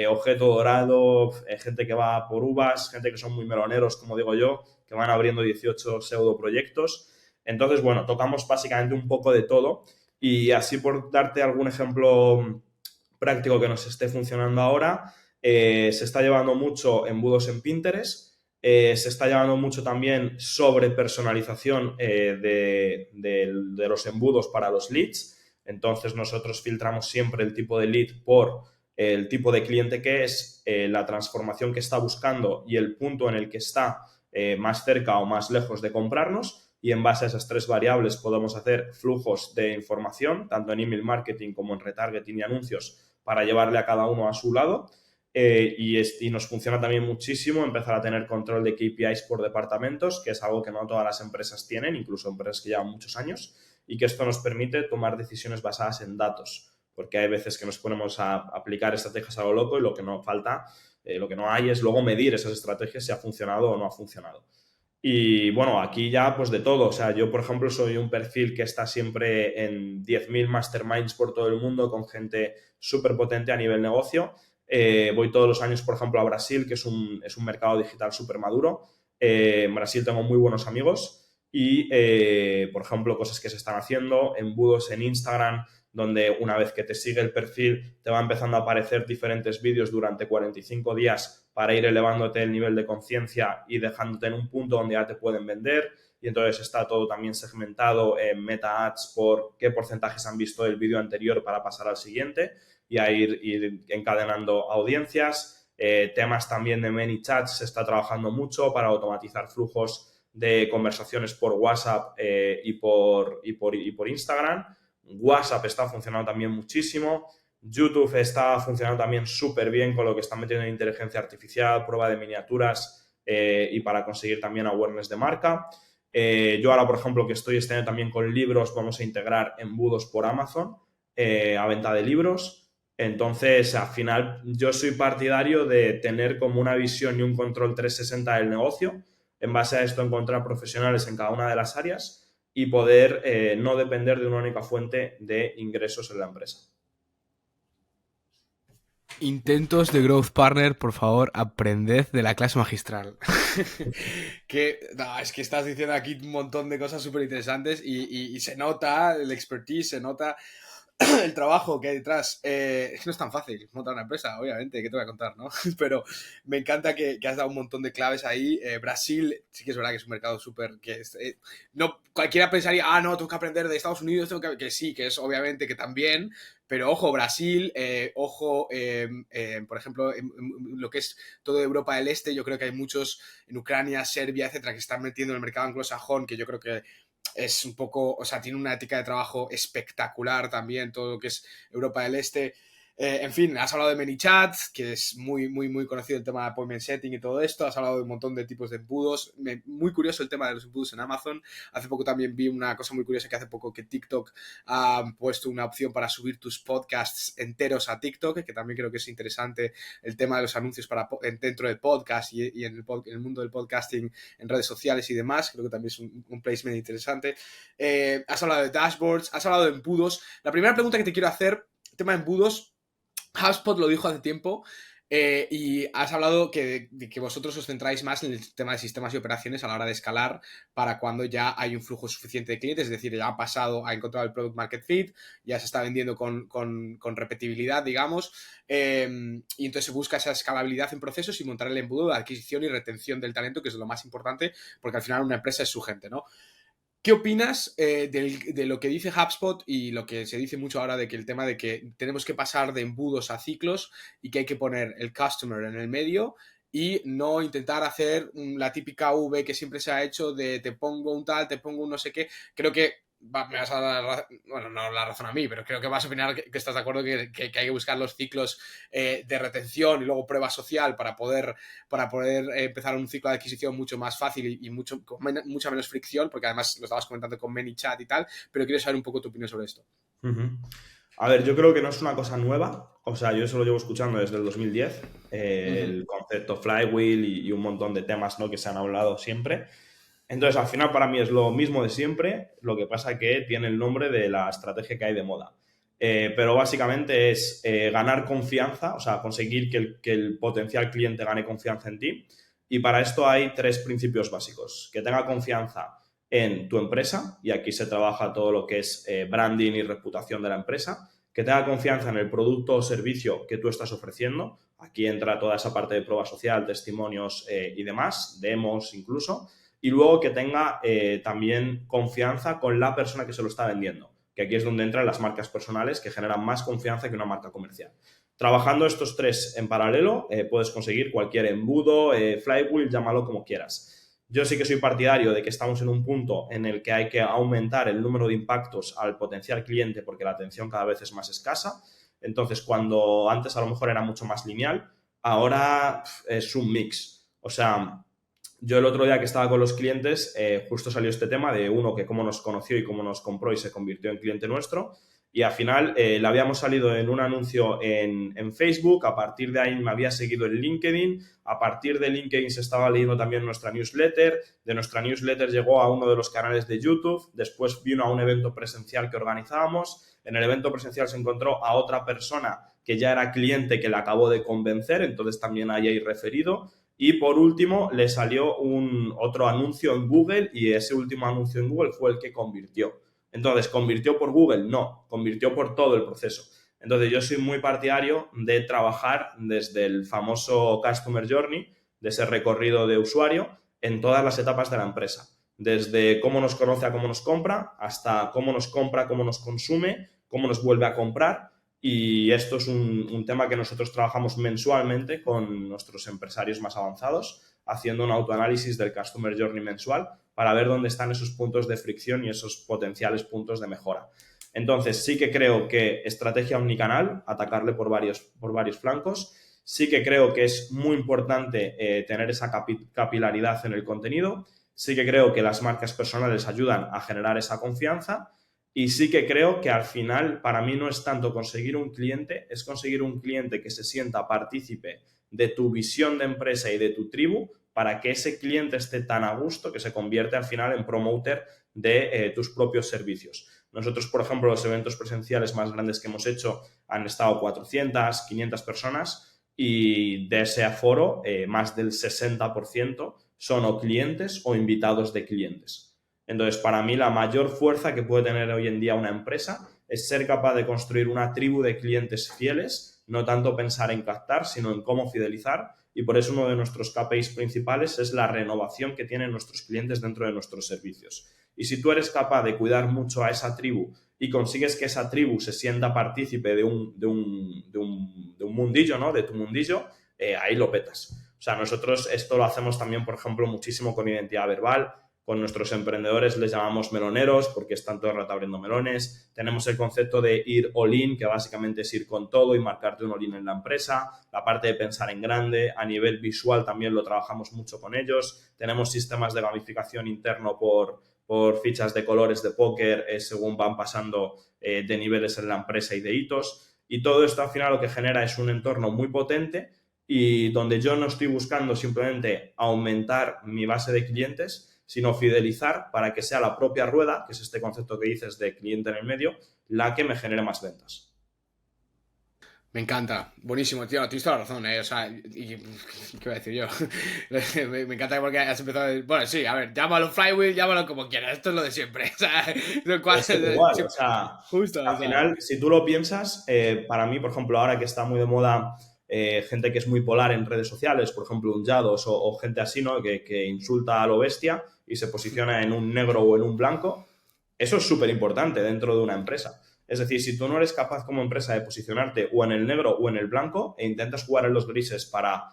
objeto dorado, gente que va por uvas, gente que son muy meloneros, como digo yo, que van abriendo 18 pseudo proyectos. Entonces, bueno, tocamos básicamente un poco de todo. Y así por darte algún ejemplo práctico que nos esté funcionando ahora, se está llevando mucho embudos en Pinterest, se está llevando mucho también sobre personalización de los embudos para los leads. Entonces nosotros filtramos siempre el tipo de lead por el tipo de cliente que es, la transformación que está buscando y el punto en el que está más cerca o más lejos de comprarnos. Y en base a esas tres variables podemos hacer flujos de información, tanto en email marketing como en retargeting y anuncios, para llevarle a cada uno a su lado. Y nos funciona también muchísimo empezar a tener control de KPIs por departamentos, que es algo que no todas las empresas tienen, incluso empresas que llevan muchos años, y que esto nos permite tomar decisiones basadas en datos, porque hay veces que nos ponemos a aplicar estrategias a lo loco y lo que no falta, lo que no hay es luego medir esas estrategias si ha funcionado o no ha funcionado. Y bueno, aquí ya pues de todo. O sea, yo por ejemplo soy un perfil que está siempre en 10.000 masterminds por todo el mundo con gente súper potente a nivel negocio. Voy todos los años, por ejemplo, a Brasil, que es un mercado digital súper maduro. En Brasil tengo muy buenos amigos y, por ejemplo, cosas que se están haciendo, embudos en Instagram, donde una vez que te sigue el perfil te va empezando a aparecer diferentes vídeos durante 45 días para ir elevándote el nivel de conciencia y dejándote en un punto donde ya te pueden vender. Y entonces está todo también segmentado en Meta Ads por qué porcentajes han visto el vídeo anterior para pasar al siguiente y a ir encadenando audiencias. Temas también de ManyChat, se está trabajando mucho para automatizar flujos de conversaciones por WhatsApp y por Instagram. WhatsApp está funcionando también muchísimo. YouTube está funcionando también súper bien con lo que están metiendo en inteligencia artificial, prueba de miniaturas y para conseguir también awareness de marca. Yo ahora, por ejemplo, que estoy este año también con libros, vamos a integrar embudos por Amazon a venta de libros. Entonces, al final, yo soy partidario de tener como una visión y un control 360 del negocio. En base a esto, encontrar profesionales en cada una de las áreas y poder no depender de una única fuente de ingresos en la empresa. Intentos de Growth Partner, por favor, aprended de la clase magistral. Es que estás diciendo aquí un montón de cosas súper interesantes y se nota el expertise, se nota el trabajo que hay detrás. Es que no es tan fácil montar una empresa, obviamente, que te voy a contar, ¿no? Pero me encanta que has dado un montón de claves ahí. Brasil, sí que es verdad que es un mercado súper... no, cualquiera pensaría, no, tengo que aprender de Estados Unidos, que sí, que es obviamente que también, pero ojo, Brasil, por ejemplo, en lo que es toda Europa del Este, yo creo que hay muchos en Ucrania, Serbia, etcétera, que están metiendo en el mercado anglosajón, que yo creo que es un poco, o sea, tiene una ética de trabajo espectacular también, todo lo que es Europa del Este. En fin, has hablado de ManyChat, que es muy, muy, muy conocido el tema de appointment setting y todo esto. Has hablado de un montón de tipos de embudos. Muy curioso el tema de los embudos en Amazon. Hace poco también vi una cosa muy curiosa, que hace poco que TikTok ha puesto una opción para subir tus podcasts enteros a TikTok, que también creo que es interesante el tema de los anuncios dentro del podcast y en el mundo del podcasting en redes sociales y demás. Creo que también es un placement interesante. Has hablado de dashboards, has hablado de embudos. La primera pregunta que te quiero hacer, tema de embudos, HubSpot lo dijo hace tiempo, y has hablado de que vosotros os centráis más en el tema de sistemas y operaciones a la hora de escalar para cuando ya hay un flujo suficiente de clientes, es decir, ya ha pasado, ha encontrado el product market fit, ya se está vendiendo con repetibilidad, digamos, y entonces se busca esa escalabilidad en procesos y montar el embudo de adquisición y retención del talento, que es lo más importante, porque al final una empresa es su gente, ¿no? ¿Qué opinas de lo que dice HubSpot y lo que se dice mucho ahora de que el tema de que tenemos que pasar de embudos a ciclos y que hay que poner el customer en el medio y no intentar hacer la típica V que siempre se ha hecho de te pongo un tal, te pongo un no sé qué? Creo que me vas a dar, bueno, no la razón a mí, pero creo que vas a opinar que estás de acuerdo que hay que buscar los ciclos de retención y luego prueba social para poder empezar un ciclo de adquisición mucho más fácil y con mucha menos fricción, porque además lo estabas comentando con ManyChat y tal, pero quiero saber un poco tu opinión sobre esto. A ver, yo creo que no es una cosa nueva, o sea, yo eso lo llevo escuchando desde el 2010, el concepto flywheel y un montón de temas, ¿no?, que se han hablado siempre. Entonces, al final para mí es lo mismo de siempre, lo que pasa que tiene el nombre de la estrategia que hay de moda. Pero básicamente es ganar confianza, o sea, conseguir que el potencial cliente gane confianza en ti. Y para esto hay 3 principios básicos. Que tenga confianza en tu empresa, y aquí se trabaja todo lo que es branding y reputación de la empresa. Que tenga confianza en el producto o servicio que tú estás ofreciendo. Aquí entra toda esa parte de prueba social, testimonios y demás, demos incluso. Y luego que tenga también confianza con la persona que se lo está vendiendo, que aquí es donde entran las marcas personales, que generan más confianza que una marca comercial. Trabajando estos 3 en paralelo, puedes conseguir cualquier embudo, flywheel, llámalo como quieras. Yo sí que soy partidario de que estamos en un punto en el que hay que aumentar el número de impactos al potencial cliente porque la atención cada vez es más escasa. Entonces, cuando antes a lo mejor era mucho más lineal, ahora es un mix. O sea, yo el otro día que estaba con los clientes, justo salió este tema de uno que cómo nos conoció y cómo nos compró y se convirtió en cliente nuestro. Y al final le habíamos salido en un anuncio en Facebook, a partir de ahí me había seguido en LinkedIn, a partir de LinkedIn se estaba leyendo también nuestra newsletter, de nuestra newsletter llegó a uno de los canales de YouTube, después vino a un evento presencial que organizábamos, en el evento presencial se encontró a otra persona que ya era cliente que le acabó de convencer, entonces también ahí hay referido. Y por último, le salió otro anuncio en Google y ese último anuncio en Google fue el que convirtió. Entonces, ¿convirtió por Google? No, convirtió por todo el proceso. Entonces, yo soy muy partidario de trabajar desde el famoso Customer Journey, de ese recorrido de usuario, en todas las etapas de la empresa. Desde cómo nos conoce a cómo nos compra, hasta cómo nos compra, cómo nos consume, cómo nos vuelve a comprar. Y esto es un tema que nosotros trabajamos mensualmente con nuestros empresarios más avanzados, haciendo un autoanálisis del Customer Journey mensual para ver dónde están esos puntos de fricción y esos potenciales puntos de mejora. Entonces, sí que creo que estrategia omnicanal, atacarle por varios flancos. Sí que creo que es muy importante tener esa capilaridad en el contenido. Sí que creo que las marcas personales ayudan a generar esa confianza. Y sí que creo que al final para mí no es tanto conseguir un cliente, es conseguir un cliente que se sienta partícipe de tu visión de empresa y de tu tribu para que ese cliente esté tan a gusto que se convierte al final en promoter de tus propios servicios. Nosotros, por ejemplo, los eventos presenciales más grandes que hemos hecho han estado 400, 500 personas y de ese aforo más del 60% son o clientes o invitados de clientes. Entonces, para mí la mayor fuerza que puede tener hoy en día una empresa es ser capaz de construir una tribu de clientes fieles, no tanto pensar en captar, sino en cómo fidelizar, y por eso uno de nuestros KPIs principales es la renovación que tienen nuestros clientes dentro de nuestros servicios. Y si tú eres capaz de cuidar mucho a esa tribu y consigues que esa tribu se sienta partícipe de un mundillo, ¿no? De tu mundillo, ahí lo petas. O sea, nosotros esto lo hacemos también, por ejemplo, muchísimo con identidad verbal. Con nuestros emprendedores les llamamos meloneros porque están todo el rato abriendo melones. Tenemos el concepto de ir all-in, que básicamente es ir con todo y marcarte un all-in en la empresa. La parte de pensar en grande, a nivel visual también lo trabajamos mucho con ellos. Tenemos sistemas de gamificación interno por fichas de colores de póker según van pasando de niveles en la empresa y de hitos. Y todo esto al final lo que genera es un entorno muy potente y donde yo no estoy buscando simplemente aumentar mi base de clientes, sino fidelizar para que sea la propia rueda, que es este concepto que dices de cliente en el medio, la que me genere más ventas. Me encanta, buenísimo, tío, tienes toda la razón, o sea, ¿qué voy a decir yo? Me encanta porque has empezado, bueno, sí, a ver, llámalo flywheel, llámalo como quieras, esto es lo de siempre, o sea, lo cual, Es igual, o sea, justo, al final, si tú lo piensas, para mí, por ejemplo, ahora que está muy de moda gente que es muy polar en redes sociales, por ejemplo, un Yados o gente así, ¿no? Que insulta a lo bestia y se posiciona en un negro o en un blanco, eso es súper importante dentro de una empresa. Es decir, si tú no eres capaz como empresa de posicionarte o en el negro o en el blanco e intentas jugar en los grises para,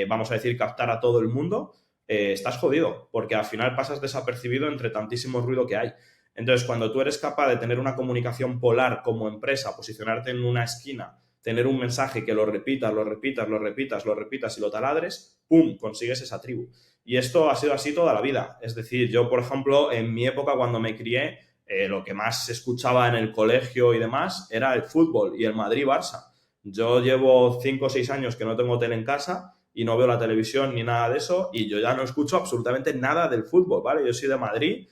vamos a decir, captar a todo el mundo, estás jodido, porque al final pasas desapercibido entre tantísimo ruido que hay. Entonces, cuando tú eres capaz de tener una comunicación polar como empresa, posicionarte en una esquina, tener un mensaje que lo repitas, lo repitas, lo repitas, lo repitas y lo taladres, ¡pum!, consigues esa tribu. Y esto ha sido así toda la vida. Es decir, yo, por ejemplo, en mi época cuando me crié, lo que más se escuchaba en el colegio y demás era el fútbol y el Madrid-Barça. Yo llevo 5 o 6 años que no tengo tele en casa y no veo la televisión ni nada de eso y yo ya no escucho absolutamente nada del fútbol, ¿vale? Yo soy de Madrid,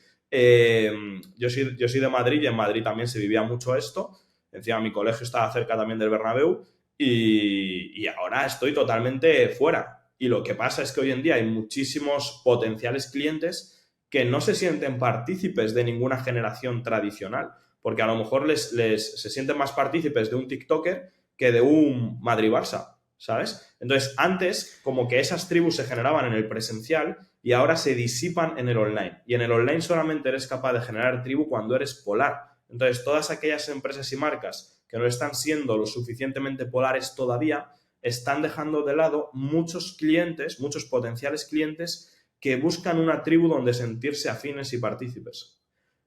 yo soy de Madrid y en Madrid también se vivía mucho esto. Encima mi colegio estaba cerca también del Bernabéu y ahora estoy totalmente fuera. Y lo que pasa es que hoy en día hay muchísimos potenciales clientes que no se sienten partícipes de ninguna generación tradicional, porque a lo mejor se sienten más partícipes de un TikToker que de un Madrid-Barça, ¿sabes? Entonces, antes, como que esas tribus se generaban en el presencial y ahora se disipan en el online. Y en el online solamente eres capaz de generar tribu cuando eres polar. Entonces, todas aquellas empresas y marcas que no están siendo lo suficientemente polares todavía, están dejando de lado muchos clientes, muchos potenciales clientes que buscan una tribu donde sentirse afines y partícipes.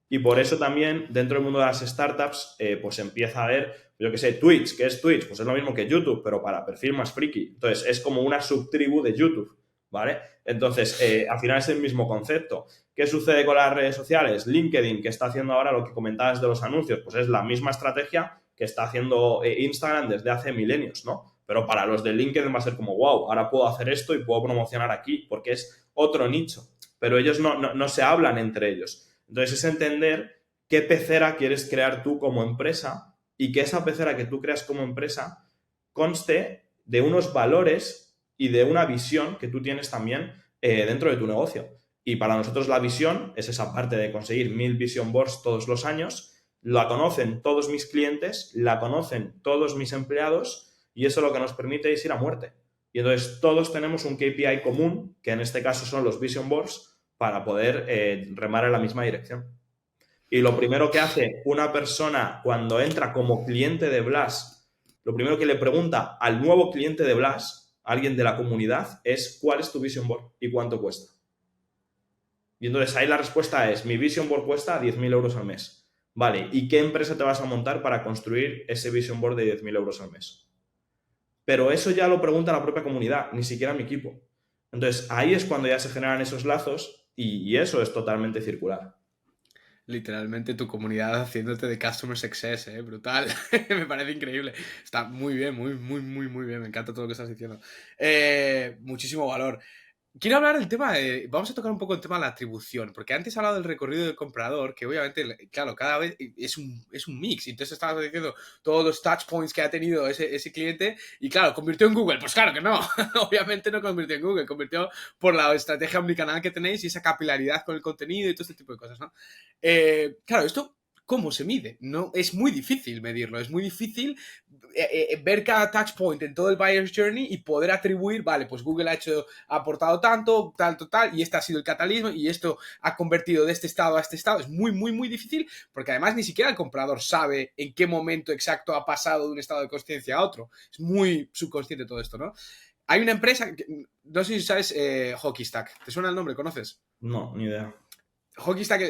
Y por eso también, dentro del mundo de las startups, pues empieza a haber, yo qué sé, Twitch. ¿Qué es Twitch? Pues es lo mismo que YouTube, pero para perfil más friki. Entonces, es como una subtribu de YouTube, ¿vale? Entonces, al final es el mismo concepto. ¿Qué sucede con las redes sociales? LinkedIn, que está haciendo ahora lo que comentabas de los anuncios, pues es la misma estrategia que está haciendo Instagram desde hace milenios, ¿no? Pero para los de LinkedIn va a ser como, wow, ahora puedo hacer esto y puedo promocionar aquí, porque es otro nicho. Pero ellos no se hablan entre ellos. Entonces es entender qué pecera quieres crear tú como empresa y que esa pecera que tú creas como empresa conste de unos valores y de una visión que tú tienes también dentro de tu negocio. Y para nosotros la visión es esa parte de conseguir 1000 vision boards todos los años. La conocen todos mis clientes, la conocen todos mis empleados y eso lo que nos permite es ir a muerte. Y entonces todos tenemos un KPI común, que en este caso son los vision boards, para poder remar en la misma dirección. Y lo primero que hace una persona cuando entra como cliente de Blas, lo primero que le pregunta al nuevo cliente de Blas, alguien de la comunidad, es ¿cuál es tu vision board y cuánto cuesta? Y entonces ahí la respuesta es, mi vision board cuesta 10.000 euros al mes. Vale, ¿y qué empresa te vas a montar para construir ese vision board de 10.000 euros al mes? Pero eso ya lo pregunta la propia comunidad, ni siquiera mi equipo. Entonces, ahí es cuando ya se generan esos lazos y eso es totalmente circular. Literalmente tu comunidad haciéndote de customer success, brutal. Me parece increíble. Está muy bien, muy bien. Me encanta todo lo que estás diciendo. Muchísimo valor. Quiero hablar del tema de... Vamos a tocar un poco el tema de la atribución, porque antes he hablado del recorrido del comprador, que obviamente, claro, cada vez es un mix. Entonces estabas diciendo todos los touch points que ha tenido ese cliente y claro, ¿convirtió en Google? Pues claro que no. Obviamente no convirtió en Google, convirtió por la estrategia omnicanal que tenéis y esa capilaridad con el contenido y todo este tipo de cosas, ¿no? Claro, esto... ¿Cómo se mide? No, es muy difícil medirlo, es muy difícil ver cada touch point en todo el buyer's journey y poder atribuir, vale, pues Google ha aportado tanto, tal, y este ha sido el catalismo y esto ha convertido de este estado a este estado. Es muy, muy, muy difícil porque además ni siquiera el comprador sabe en qué momento exacto ha pasado de un estado de consciencia a otro. Es muy subconsciente todo esto, ¿no? Hay una empresa, no sé si sabes, Hockey Stack. ¿Te suena el nombre? ¿Conoces? No, ni idea. Hockey Stack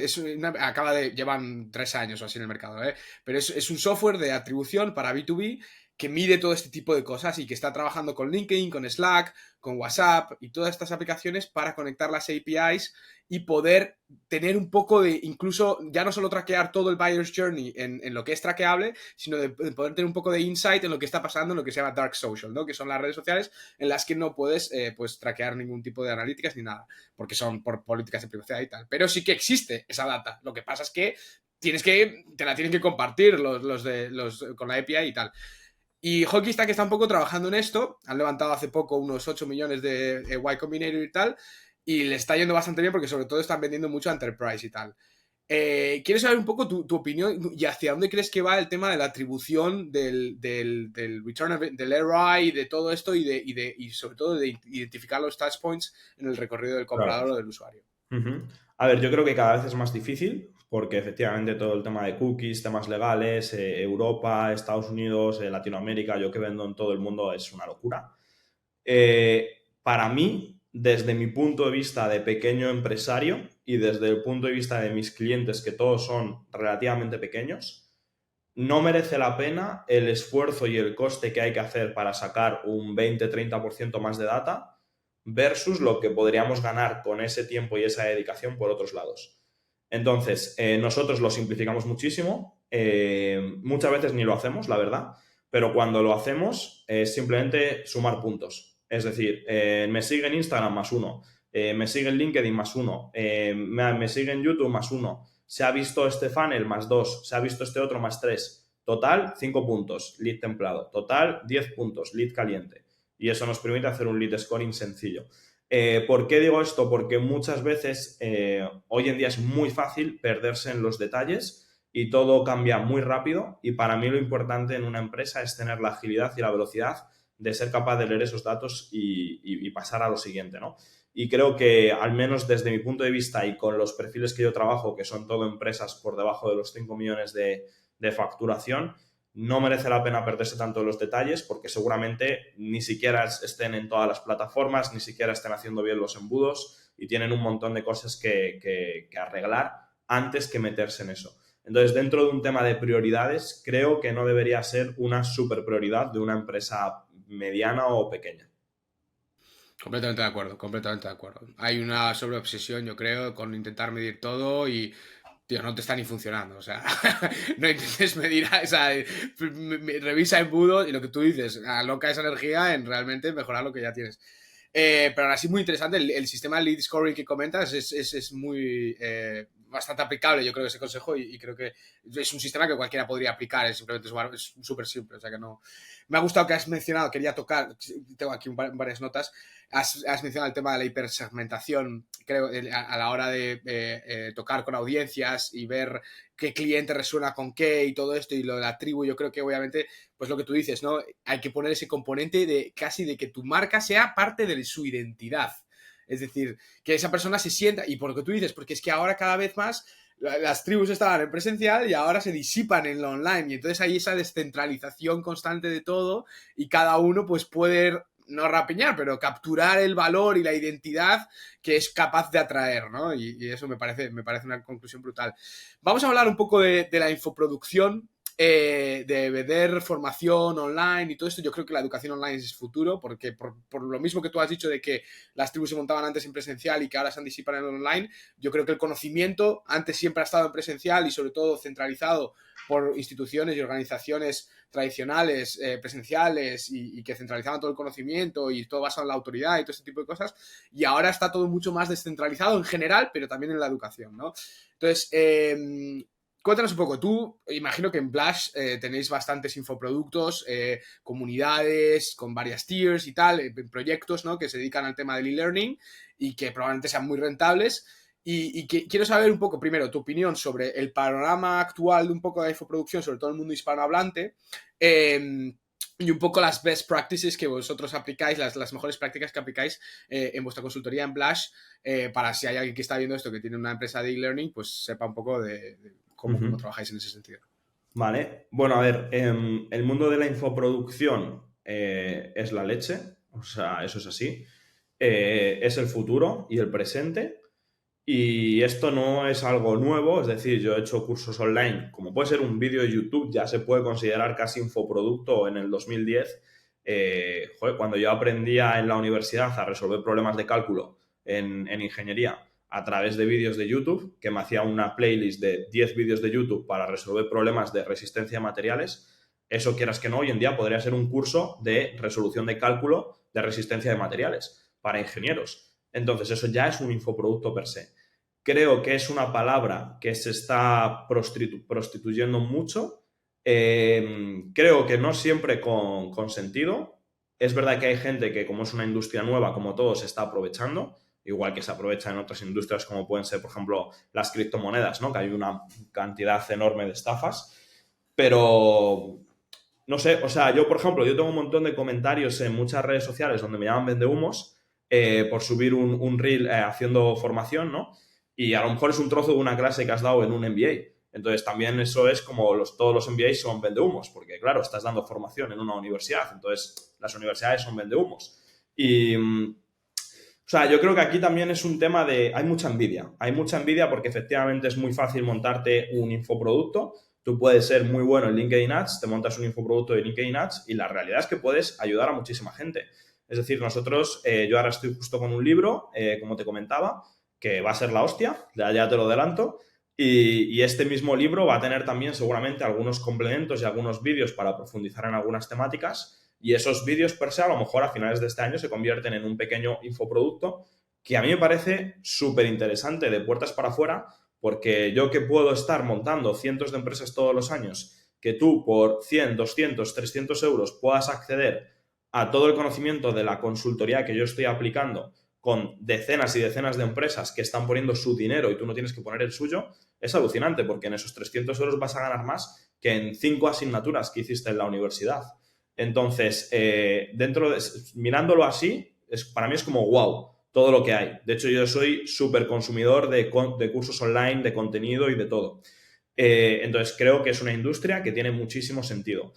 llevan 3 años o así en el mercado, ¿eh? Pero es un software de atribución para B2B que mide todo este tipo de cosas y que está trabajando con LinkedIn, con Slack, con WhatsApp y todas estas aplicaciones para conectar las APIs y poder tener un poco de, incluso ya no solo traquear todo el buyer's journey en lo que es traqueable, sino de poder tener un poco de insight en lo que está pasando en lo que se llama dark social, ¿no? Que son las redes sociales en las que no puedes pues traquear ningún tipo de analíticas ni nada, porque son por políticas de privacidad y tal. Pero sí que existe esa data. Lo que pasa es que te la tienen que compartir con la API y tal. Y Hockey Stack está un poco trabajando en esto. Han levantado hace poco unos 8 millones de Y Combinator y tal. Y le está yendo bastante bien porque sobre todo están vendiendo mucho a Enterprise y tal. ¿Quieres saber un poco tu opinión y hacia dónde crees que va el tema de la atribución del return del ROI, de todo esto y sobre todo de identificar los touch points en el recorrido del Claro. comprador o del usuario? Ujú. A ver, yo creo que cada vez es más difícil porque efectivamente todo el tema de cookies, temas legales, Europa, Estados Unidos, Latinoamérica, yo que vendo en todo el mundo es una locura. Para mí, desde mi punto de vista de pequeño empresario y desde el punto de vista de mis clientes, que todos son relativamente pequeños, no merece la pena el esfuerzo y el coste que hay que hacer para sacar un 20-30% más de data versus lo que podríamos ganar con ese tiempo y esa dedicación por otros lados. Entonces, nosotros lo simplificamos muchísimo, muchas veces ni lo hacemos, la verdad, pero cuando lo hacemos es simplemente sumar puntos. Es decir, me sigue en Instagram más uno, me sigue en LinkedIn más uno, me sigue en YouTube más uno, se ha visto este funnel más 2, se ha visto este otro más 3. Total, 5 puntos, lead templado. Total, 10 puntos, lead caliente. Y eso nos permite hacer un lead scoring sencillo. ¿Por qué digo esto? Porque muchas veces hoy en día es muy fácil perderse en los detalles y todo cambia muy rápido y para mí lo importante en una empresa es tener la agilidad y la velocidad de ser capaz de leer esos datos y pasar a lo siguiente, ¿no? Y creo que, al menos desde mi punto de vista y con los perfiles que yo trabajo, que son todo empresas por debajo de los 5 millones de facturación, no merece la pena perderse tanto en los detalles porque seguramente ni siquiera estén en todas las plataformas, ni siquiera estén haciendo bien los embudos y tienen un montón de cosas que arreglar antes que meterse en eso. Entonces, dentro de un tema de prioridades, creo que no debería ser una super prioridad de una empresa mediana o pequeña. Completamente de acuerdo, completamente de acuerdo. Hay una sobreobsesión, yo creo, con intentar medir todo y, tío, no te está ni funcionando. O sea, no intentes medir, o sea, revisa embudos y lo que tú dices, aloca esa energía en realmente mejorar lo que ya tienes. Pero aún así muy interesante, el sistema de lead scoring que comentas es muy bastante aplicable, yo creo, ese consejo y creo que es un sistema que cualquiera podría aplicar, es simplemente es súper simple, o sea que no... Me ha gustado que has mencionado, quería tocar, tengo aquí varias notas, has mencionado el tema de la hipersegmentación, creo, a la hora de tocar con audiencias y ver qué cliente resuena con qué y todo esto y lo de la tribu, yo creo que obviamente, pues lo que tú dices, ¿no? Hay que poner ese componente de casi de que tu marca sea parte de su identidad. Es decir, que esa persona se sienta, y por lo que tú dices, porque es que ahora cada vez más las tribus estaban en presencial y ahora se disipan en lo online y entonces hay esa descentralización constante de todo y cada uno pues puede no rapiñar, pero capturar el valor y la identidad que es capaz de atraer, ¿no? Y eso me parece una conclusión brutal. Vamos a hablar un poco de la infoproducción, de vender formación online y todo esto. Yo creo que la educación online es futuro, porque por lo mismo que tú has dicho de que las tribus se montaban antes en presencial y que ahora se han disipado en online, yo creo que el conocimiento antes siempre ha estado en presencial y sobre todo centralizado por instituciones y organizaciones tradicionales, presenciales y que centralizaban todo el conocimiento y todo basado en la autoridad y todo ese tipo de cosas, y ahora está todo mucho más descentralizado en general, pero también en la educación, ¿no? Entonces, cuéntanos un poco, tú, imagino que en Blush tenéis bastantes infoproductos, comunidades con varias tiers y tal, proyectos, ¿no?, que se dedican al tema del e-learning y que probablemente sean muy rentables. Y quiero saber un poco, primero, tu opinión sobre el panorama actual de un poco de infoproducción, sobre todo el mundo hispanohablante, y un poco las best practices que vosotros aplicáis, las mejores prácticas que aplicáis en vuestra consultoría en Blush, para si hay alguien que está viendo esto que tiene una empresa de e-learning, pues sepa un poco de cómo trabajáis en ese sentido. Vale, bueno, a ver, el mundo de la infoproducción es la leche, o sea, eso es así. Es el futuro y el presente. Y esto no es algo nuevo, es decir, yo he hecho cursos online, como puede ser un vídeo de YouTube, ya se puede considerar casi infoproducto en el 2010. Cuando yo aprendía en la universidad a resolver problemas de cálculo en ingeniería a través de vídeos de YouTube, que me hacía una playlist de 10 vídeos de YouTube para resolver problemas de resistencia a materiales, eso quieras que no, hoy en día podría ser un curso de resolución de cálculo de resistencia de materiales para ingenieros. Entonces, eso ya es un infoproducto per se. Creo que es una palabra que se está prostituyendo mucho. Creo que no siempre con sentido. Es verdad que hay gente que, como es una industria nueva, como todo, se está aprovechando, igual que se aprovecha en otras industrias como pueden ser, por ejemplo, las criptomonedas, ¿no?, que hay una cantidad enorme de estafas. Pero no sé, o sea, yo, por ejemplo, yo tengo un montón de comentarios en muchas redes sociales donde me llaman vendehumos por subir un reel haciendo formación, ¿no? Y a lo mejor es un trozo de una clase que has dado en un MBA. Entonces, también eso es como todos los MBAs son vendehumos, porque, claro, estás dando formación en una universidad, entonces las universidades son vendehumos. Y, o sea, yo creo que aquí también es un tema de... Hay mucha envidia porque efectivamente es muy fácil montarte un infoproducto. Tú puedes ser muy bueno en LinkedIn Ads, te montas un infoproducto de LinkedIn Ads y la realidad es que puedes ayudar a muchísima gente. Es decir, nosotros, yo ahora estoy justo con un libro, como te comentaba, que va a ser la hostia, ya te lo adelanto, y este mismo libro va a tener también seguramente algunos complementos y algunos vídeos para profundizar en algunas temáticas, y esos vídeos per se a lo mejor a finales de este año se convierten en un pequeño infoproducto que a mí me parece súper interesante de puertas para afuera, porque yo que puedo estar montando cientos de empresas todos los años, que tú por 100, 200, 300 euros puedas acceder a todo el conocimiento de la consultoría que yo estoy aplicando con decenas y decenas de empresas que están poniendo su dinero y tú no tienes que poner el suyo, es alucinante, porque en esos 300 euros vas a ganar más que en 5 asignaturas que hiciste en la universidad. Entonces, mirándolo así, para mí es como wow, todo lo que hay. De hecho, yo soy súper consumidor de cursos online, de contenido y de todo. Entonces, creo que es una industria que tiene muchísimo sentido.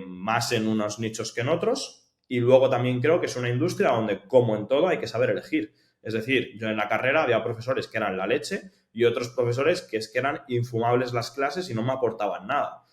Más en unos nichos que en otros, y luego también creo que es una industria donde, como en todo, hay que saber elegir. Es decir, yo en la carrera había profesores que eran la leche y otros profesores que eran infumables las clases y no me aportaban nada.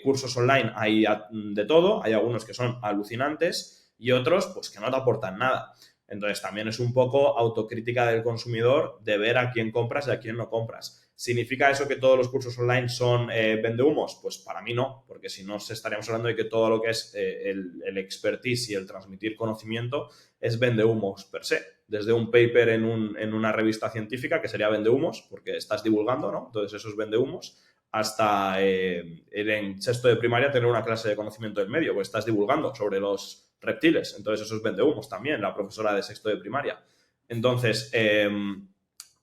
Cursos online hay de todo, hay algunos que son alucinantes y otros pues que no te aportan nada. Entonces también es un poco autocrítica del consumidor de ver a quién compras y a quién no compras. ¿Significa eso que todos los cursos online son vendehumos? Pues para mí no, porque si no estaríamos hablando de que todo lo que es el expertise y el transmitir conocimiento es vendehumos per se. Desde un paper en una revista científica, que sería vendehumos, porque estás divulgando, ¿no? Entonces eso es vendehumos, hasta en sexto de primaria tener una clase de conocimiento del medio, pues estás divulgando sobre los reptiles, entonces eso es vendehumos también, la profesora de sexto de primaria. Entonces,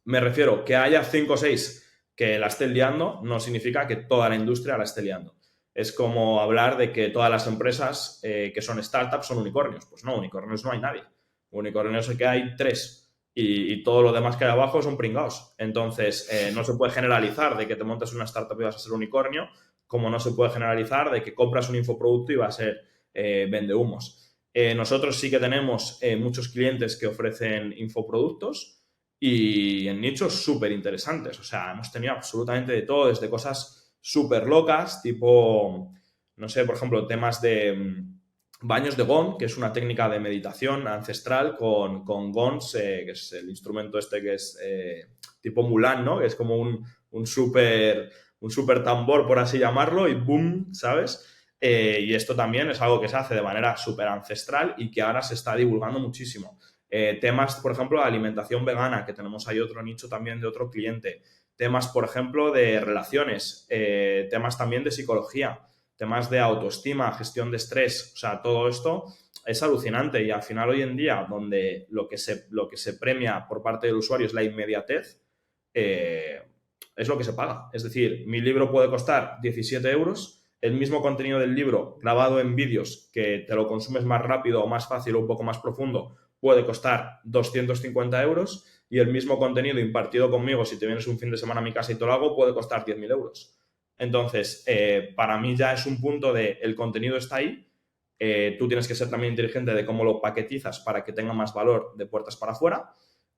me refiero, que haya 5 o 6 que la estén liando no significa que toda la industria la esté liando. Es como hablar de que todas las empresas que son startups son unicornios. Pues no, unicornios no hay nadie. Unicornios es que hay 3 y todo lo demás que hay abajo son pringados. Entonces, no se puede generalizar de que te montas una startup y vas a ser unicornio, como no se puede generalizar de que compras un infoproducto y va a ser vendehumos. Nosotros sí que tenemos muchos clientes que ofrecen infoproductos y en nichos súper interesantes. O sea, hemos tenido absolutamente de todo, desde cosas súper locas, tipo, no sé, por ejemplo, temas de baños de gong, que es una técnica de meditación ancestral con gongs, que es el instrumento este que es tipo Mulan, ¿no? Que es como un súper un super tambor, por así llamarlo, y boom, ¿sabes? Y esto también es algo que se hace de manera súper ancestral y que ahora se está divulgando muchísimo. Temas, por ejemplo, de alimentación vegana, que tenemos ahí otro nicho también de otro cliente. Temas, por ejemplo, de relaciones, temas también de psicología, temas de autoestima, gestión de estrés. O sea, todo esto es alucinante y al final hoy en día, donde lo que se premia por parte del usuario es la inmediatez, es lo que se paga. Es decir, mi libro puede costar 17 euros, el mismo contenido del libro grabado en vídeos que te lo consumes más rápido o más fácil o un poco más profundo puede costar 250 euros y el mismo contenido impartido conmigo, si te vienes un fin de semana a mi casa y te lo hago, puede costar 10.000 euros. Entonces, para mí ya es un punto de el contenido está ahí, tú tienes que ser también inteligente de cómo lo paquetizas para que tenga más valor de puertas para afuera,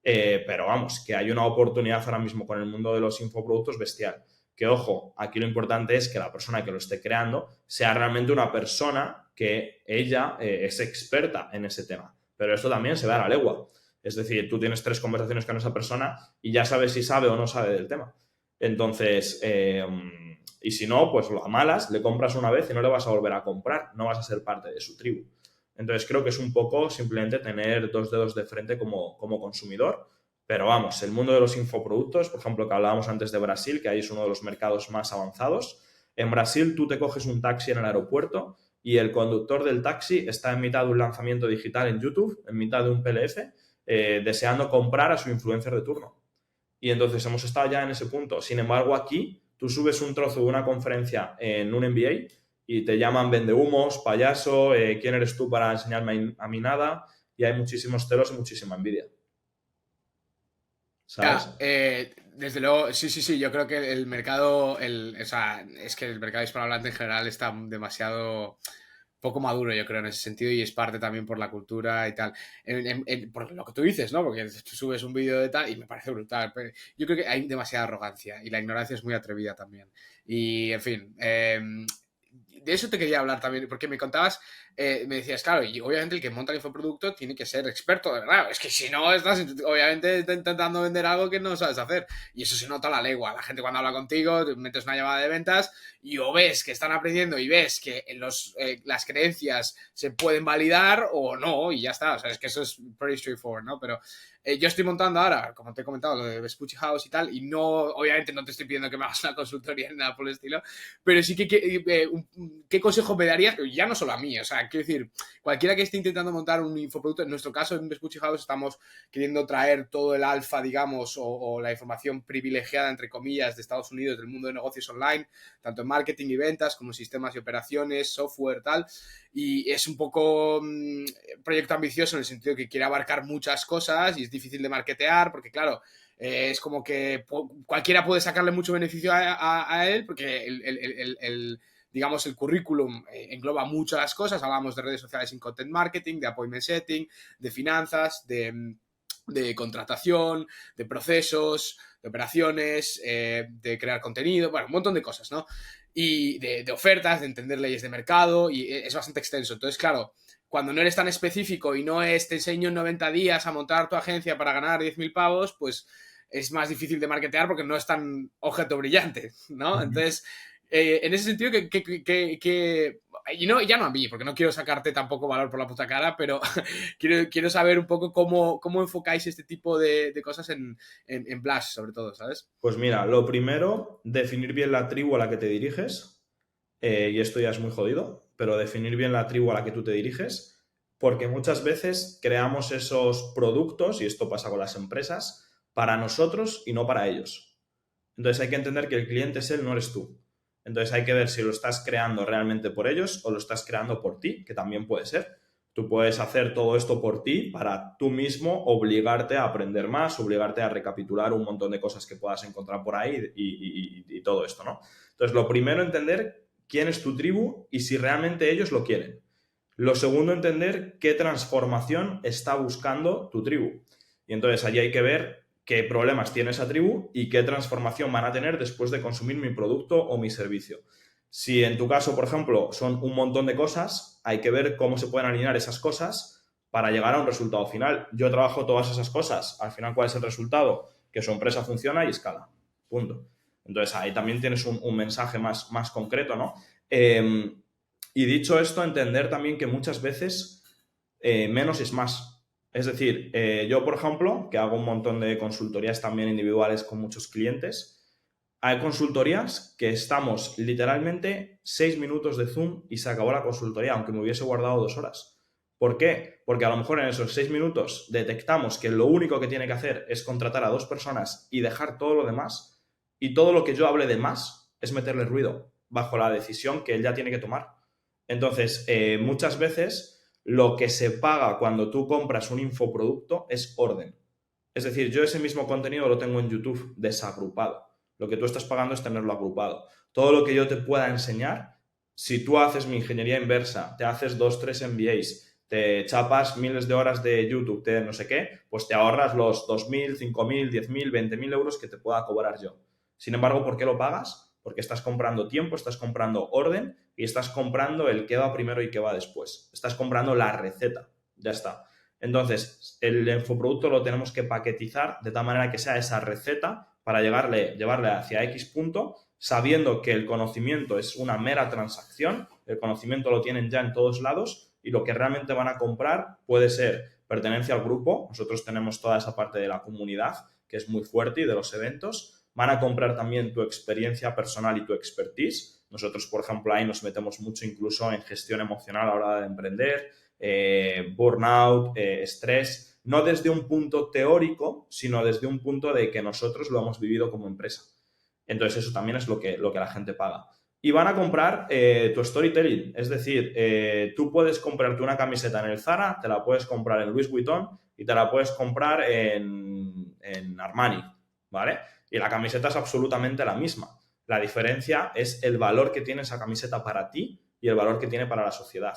pero vamos, que hay una oportunidad ahora mismo con el mundo de los infoproductos bestial. Que ojo, aquí lo importante es que la persona que lo esté creando sea realmente una persona que ella es experta en ese tema. Pero esto también se ve a la legua. Es decir, tú tienes 3 conversaciones con esa persona y ya sabes si sabe o no sabe del tema. Entonces, y si no, pues lo amalas, le compras una vez y no le vas a volver a comprar, no vas a ser parte de su tribu. Entonces creo que es un poco simplemente tener 2 dedos de frente como consumidor. Pero vamos, el mundo de los infoproductos, por ejemplo, que hablábamos antes de Brasil, que ahí es uno de los mercados más avanzados. En Brasil tú te coges un taxi en el aeropuerto y el conductor del taxi está en mitad de un lanzamiento digital en YouTube, en mitad de un PLF, deseando comprar a su influencer de turno. Y entonces hemos estado ya en ese punto. Sin embargo, aquí tú subes un trozo de una conferencia en un MBA y te llaman vendehumos, payaso, ¿quién eres tú para enseñarme a mí nada? Y hay muchísimos celos y muchísima envidia. ¿Sabes? Ya, desde luego, sí, yo creo que el mercado, o sea, es que el mercado hispanohablante en general está demasiado poco maduro, yo creo, en ese sentido, y es parte también por la cultura y tal. Por lo que tú dices, ¿no? Porque tú subes un vídeo de tal y me parece brutal. Pero yo creo que hay demasiada arrogancia y la ignorancia es muy atrevida también. Y, en fin, de eso te quería hablar también, porque me contabas, me decías, claro, y obviamente el que monta el infoproducto tiene que ser experto, de verdad. Es que si no, estás obviamente intentando vender algo que no sabes hacer. Y eso se nota a la legua. La gente cuando habla contigo, te metes una llamada de ventas y o ves que están aprendiendo y ves que las creencias se pueden validar o no, y ya está. O sea, es que eso es pretty straightforward, ¿no? Pero yo estoy montando ahora, como te he comentado, lo de Vespucci House y tal, y no, obviamente no te estoy pidiendo que me hagas una consultoría ni nada por el estilo, pero sí que ¿qué consejo me darías? Ya no solo a mí, o sea, quiero decir, cualquiera que esté intentando montar un infoproducto, en nuestro caso en Vespucci House estamos queriendo traer todo el alfa, digamos, o la información privilegiada, entre comillas, de Estados Unidos, del mundo de negocios online, tanto en marketing y ventas, como sistemas y operaciones, software, tal, y es un poco proyecto ambicioso en el sentido que quiere abarcar muchas cosas y es difícil de marketear, porque claro, es como que cualquiera puede sacarle mucho beneficio a él, porque digamos, el currículum engloba muchas cosas. Hablamos de redes sociales sin content marketing, de appointment setting, de finanzas, de contratación, de procesos, de operaciones, de crear contenido, bueno, un montón de cosas, ¿no? Y de ofertas, de entender leyes de mercado, y es bastante extenso. Entonces, claro, cuando no eres tan específico y no es te enseño en 90 días a montar tu agencia para ganar 10.000 pavos, pues es más difícil de marketear porque no es tan objeto brillante, ¿no? Entonces, en ese sentido, y no, ya no a mí, porque no quiero sacarte tampoco valor por la puta cara, pero quiero saber un poco cómo enfocáis este tipo de cosas en Blush, sobre todo, ¿sabes? Pues mira, lo primero, definir bien la tribu a la que te diriges, y esto ya es muy jodido, pero definir bien la tribu a la que tú te diriges, porque muchas veces creamos esos productos, y esto pasa con las empresas, para nosotros y no para ellos. Entonces hay que entender que el cliente es él, no eres tú. Entonces hay que ver si lo estás creando realmente por ellos o lo estás creando por ti, que también puede ser. Tú puedes hacer todo esto por ti para tú mismo obligarte a aprender más, obligarte a recapitular un montón de cosas que puedas encontrar por ahí y todo esto, ¿no? Entonces, lo primero, entender quién es tu tribu y si realmente ellos lo quieren. Lo segundo, entender qué transformación está buscando tu tribu. Y entonces allí hay que ver qué problemas tiene esa tribu y qué transformación van a tener después de consumir mi producto o mi servicio. Si en tu caso, por ejemplo, son un montón de cosas, hay que ver cómo se pueden alinear esas cosas para llegar a un resultado final. Yo trabajo todas esas cosas. Al final, ¿cuál es el resultado? Que su empresa funciona y escala. Punto. Entonces ahí también tienes un mensaje más concreto, ¿no? Y dicho esto, entender también que muchas veces menos es más. Es decir, yo, por ejemplo, que hago un montón de consultorías también individuales con muchos clientes, hay consultorías que estamos literalmente 6 minutos de Zoom y se acabó la consultoría, aunque me hubiese guardado 2 horas. ¿Por qué? Porque a lo mejor en esos 6 minutos detectamos que lo único que tiene que hacer es contratar a 2 personas y dejar todo lo demás, y todo lo que yo hable de más es meterle ruido bajo la decisión que él ya tiene que tomar. Entonces, muchas veces lo que se paga cuando tú compras un infoproducto es orden. Es decir, yo ese mismo contenido lo tengo en YouTube desagrupado. Lo que tú estás pagando es tenerlo agrupado. Todo lo que yo te pueda enseñar, si tú haces mi ingeniería inversa, te haces 2, 3 MBAs, te chapas miles de horas de YouTube, de no sé qué, pues te ahorras los 2.000, 5.000, 10.000, 20.000 euros que te pueda cobrar yo. Sin embargo, ¿por qué lo pagas? Porque estás comprando tiempo, estás comprando orden y estás comprando el qué va primero y qué va después. Estás comprando la receta. Ya está. Entonces, el infoproducto lo tenemos que paquetizar de tal manera que sea esa receta para llevarle hacia X punto, sabiendo que el conocimiento es una mera transacción, el conocimiento lo tienen ya en todos lados y lo que realmente van a comprar puede ser pertenencia al grupo. Nosotros tenemos toda esa parte de la comunidad que es muy fuerte y de los eventos. Van a comprar también tu experiencia personal y tu expertise. Nosotros, por ejemplo, ahí nos metemos mucho incluso en gestión emocional a la hora de emprender, burnout, estrés, no desde un punto teórico, sino desde un punto de que nosotros lo hemos vivido como empresa. Entonces eso también es lo que la gente paga. Y van a comprar tu storytelling, es decir, tú puedes comprarte una camiseta en el Zara, te la puedes comprar en Louis Vuitton y te la puedes comprar en Armani, ¿vale? Y la camiseta es absolutamente la misma. La diferencia es el valor que tiene esa camiseta para ti y el valor que tiene para la sociedad.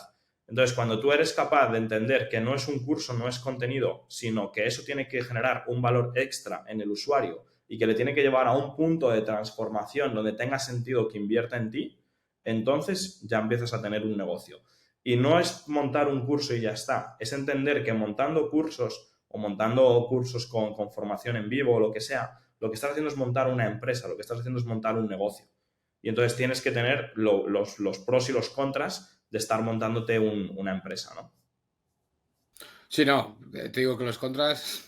Entonces, cuando tú eres capaz de entender que no es un curso, no es contenido, sino que eso tiene que generar un valor extra en el usuario y que le tiene que llevar a un punto de transformación donde tenga sentido que invierta en ti, entonces ya empiezas a tener un negocio. Y no es montar un curso y ya está, es entender que montando cursos o montando cursos con formación en vivo o lo que sea, lo que estás haciendo es montar una empresa, lo que estás haciendo es montar un negocio. Y entonces tienes que tener los pros y los contras de estar montándote una empresa, ¿no? Sí, no, te digo que los contras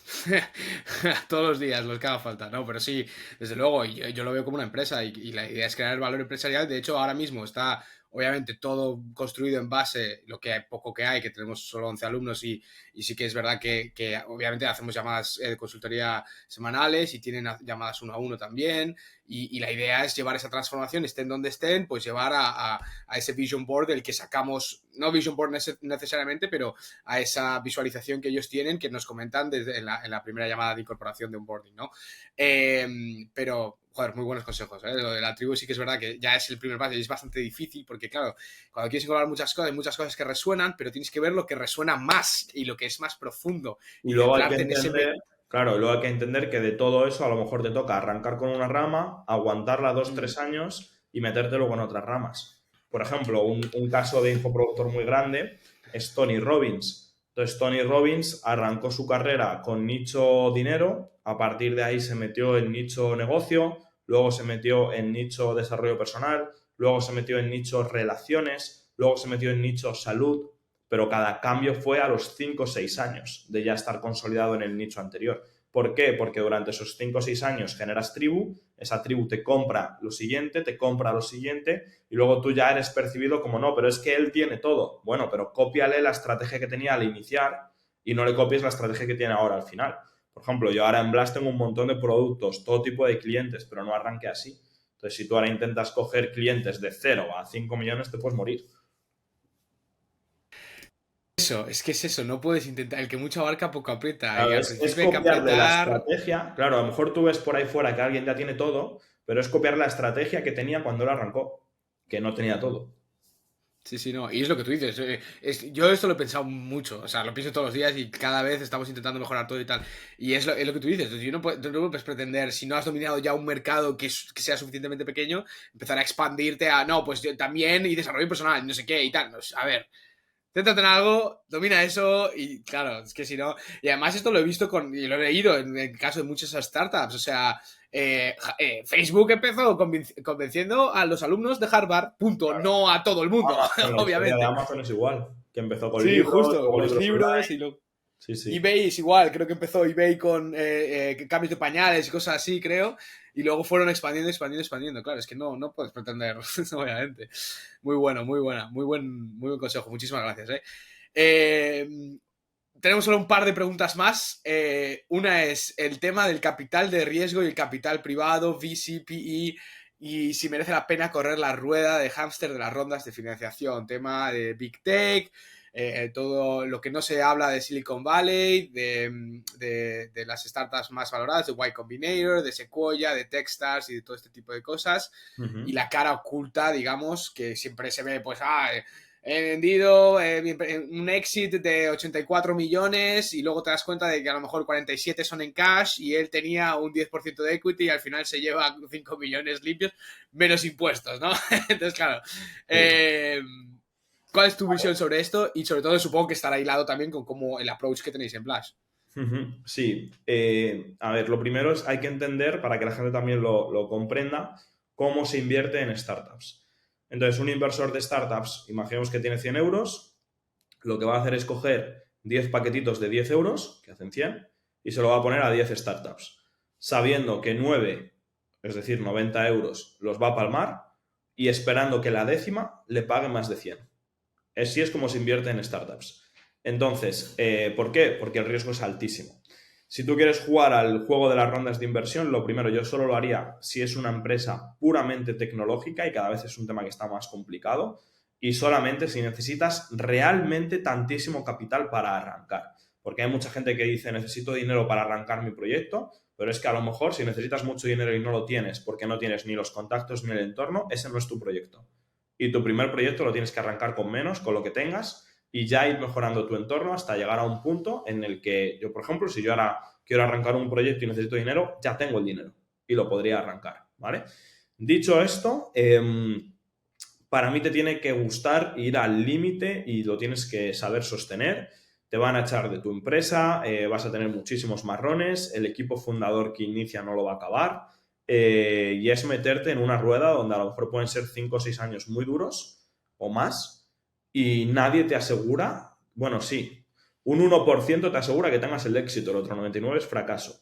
todos los días, los que haga falta, ¿no? Pero sí, desde luego, yo lo veo como una empresa y la idea es crear valor empresarial. De hecho, ahora mismo está, obviamente, todo construido en base, lo que hay, poco que hay, que tenemos solo 11 alumnos y sí que es verdad que obviamente hacemos llamadas de consultoría semanales y tienen llamadas uno a uno también. Y la idea es llevar esa transformación, estén donde estén, pues llevar a ese vision board del que sacamos, no vision board necesariamente, pero a esa visualización que ellos tienen, que nos comentan desde en la primera llamada de incorporación de onboarding, ¿no? Pero, joder, muy buenos consejos, ¿eh? Lo de la tribu sí que es verdad que ya es el primer paso y es bastante difícil porque, claro, cuando quieres incorporar muchas cosas, hay muchas cosas que resuenan, pero tienes que ver lo que resuena más y lo que es más profundo Y y luego hay que centrarte en ese... entender, claro, luego hay que entender que de todo eso a lo mejor te toca arrancar con una rama, aguantarla 2, 3 años y meterte luego en otras ramas. Por ejemplo, un caso de infoproductor muy grande es Tony Robbins. Entonces, Tony Robbins arrancó su carrera con nicho dinero, a partir de ahí se metió en nicho negocio, luego se metió en nicho desarrollo personal, luego se metió en nicho relaciones, luego se metió en nicho salud, pero cada cambio fue a los 5 o 6 años de ya estar consolidado en el nicho anterior. ¿Por qué? Porque durante esos 5 o 6 años generas tribu, esa tribu te compra lo siguiente, te compra lo siguiente y luego tú ya eres percibido como no, pero es que él tiene todo. Bueno, pero cópiale la estrategia que tenía al iniciar y no le copies la estrategia que tiene ahora al final. Por ejemplo, yo ahora en Blast tengo un montón de productos, todo tipo de clientes, pero no arranque así. Entonces, si tú ahora intentas coger clientes de 0 a 5 millones, te puedes morir. Eso, es que es eso, no puedes intentar, el que mucho abarca poco aprieta y Claro, al es principio hay que copiarle la apretar. estrategia. Claro, a lo mejor tú ves por ahí fuera que alguien ya tiene todo, pero es copiar la estrategia que tenía cuando él arrancó, que no tenía todo. Sí, sí, no. Y es lo que tú dices. Yo esto lo he pensado mucho. O sea, lo pienso todos los días y cada vez estamos intentando mejorar todo y tal. Y es lo que tú dices. Tú no puedes pretender, si no has dominado ya un mercado que sea suficientemente pequeño, empezar a expandirte a, no, pues yo también y desarrollo personal, no sé qué y tal. A ver, Céntrate en algo, domina eso y claro, es que si no... Y además esto lo he visto y lo he leído en el caso de muchas startups, o sea, Facebook empezó convenciendo a los alumnos de Harvard, punto, Claro. no a todo el mundo, Amazon, la historia de obviamente. Amazon es igual, que empezó con Sí, libros, justo, luego con los libros libros online. y Sí, sí. eBay es igual, creo que empezó eBay con cambios de pañales y cosas así, creo, y luego fueron expandiendo. Claro, es que no puedes pretender, obviamente. Muy bueno, muy buen consejo. Muchísimas gracias. Tenemos solo un par de preguntas más. Una es el tema del capital de riesgo y el capital privado, VC, PE, y si merece la pena correr la rueda de hámster de las rondas de financiación. Tema de Big Tech, todo lo que no se habla de Silicon Valley, de las startups más valoradas, de Y Combinator, de Sequoia, de Techstars y de todo este tipo de cosas. Y la cara oculta, digamos, que siempre se ve, pues, he vendido un exit de 84 millones y luego te das cuenta de que a lo mejor 47 son en cash y él tenía un 10% de equity y al final se lleva 5 millones limpios, menos impuestos, ¿no? Entonces, claro. ¿Cuál es tu visión sobre esto? Y sobre todo supongo que estará hilado también con cómo el approach que tenéis en Blush. Sí, a ver, lo primero es hay que entender, para que la gente también lo comprenda, cómo se invierte en startups. Entonces, un inversor de startups, imaginemos que tiene 100 euros, lo que va a hacer es coger 10 paquetitos de 10 euros, que hacen 100, y se lo va a poner a 10 startups, sabiendo que 9, es decir, 90 euros, los va a palmar y esperando que la décima le pague más de 100. Así es como se invierte en startups. Entonces, ¿por qué? Porque el riesgo es altísimo. Si tú quieres jugar al juego de las rondas de inversión, lo primero, yo solo lo haría si es una empresa puramente tecnológica y cada vez es un tema que está más complicado y solamente si necesitas realmente tantísimo capital para arrancar. Porque hay mucha gente que dice necesito dinero para arrancar mi proyecto, pero es que a lo mejor si necesitas mucho dinero y no lo tienes porque no tienes ni los contactos ni el entorno, ese no es tu proyecto. Y tu primer proyecto lo tienes que arrancar con menos, con lo que tengas, y ya ir mejorando tu entorno hasta llegar a un punto en el que yo, por ejemplo, si yo ahora quiero arrancar un proyecto y necesito dinero, ya tengo el dinero y lo podría arrancar, ¿vale? Dicho esto, para mí te tiene que gustar ir al límite y lo tienes que saber sostener. Te van a echar de tu empresa, vas a tener muchísimos marrones, el equipo fundador que inicia no lo va a acabar, y es meterte en una rueda donde a lo mejor pueden ser 5 o 6 años muy duros o más y nadie te asegura, bueno, sí, un 1% te asegura que tengas el éxito, el otro 99% es fracaso.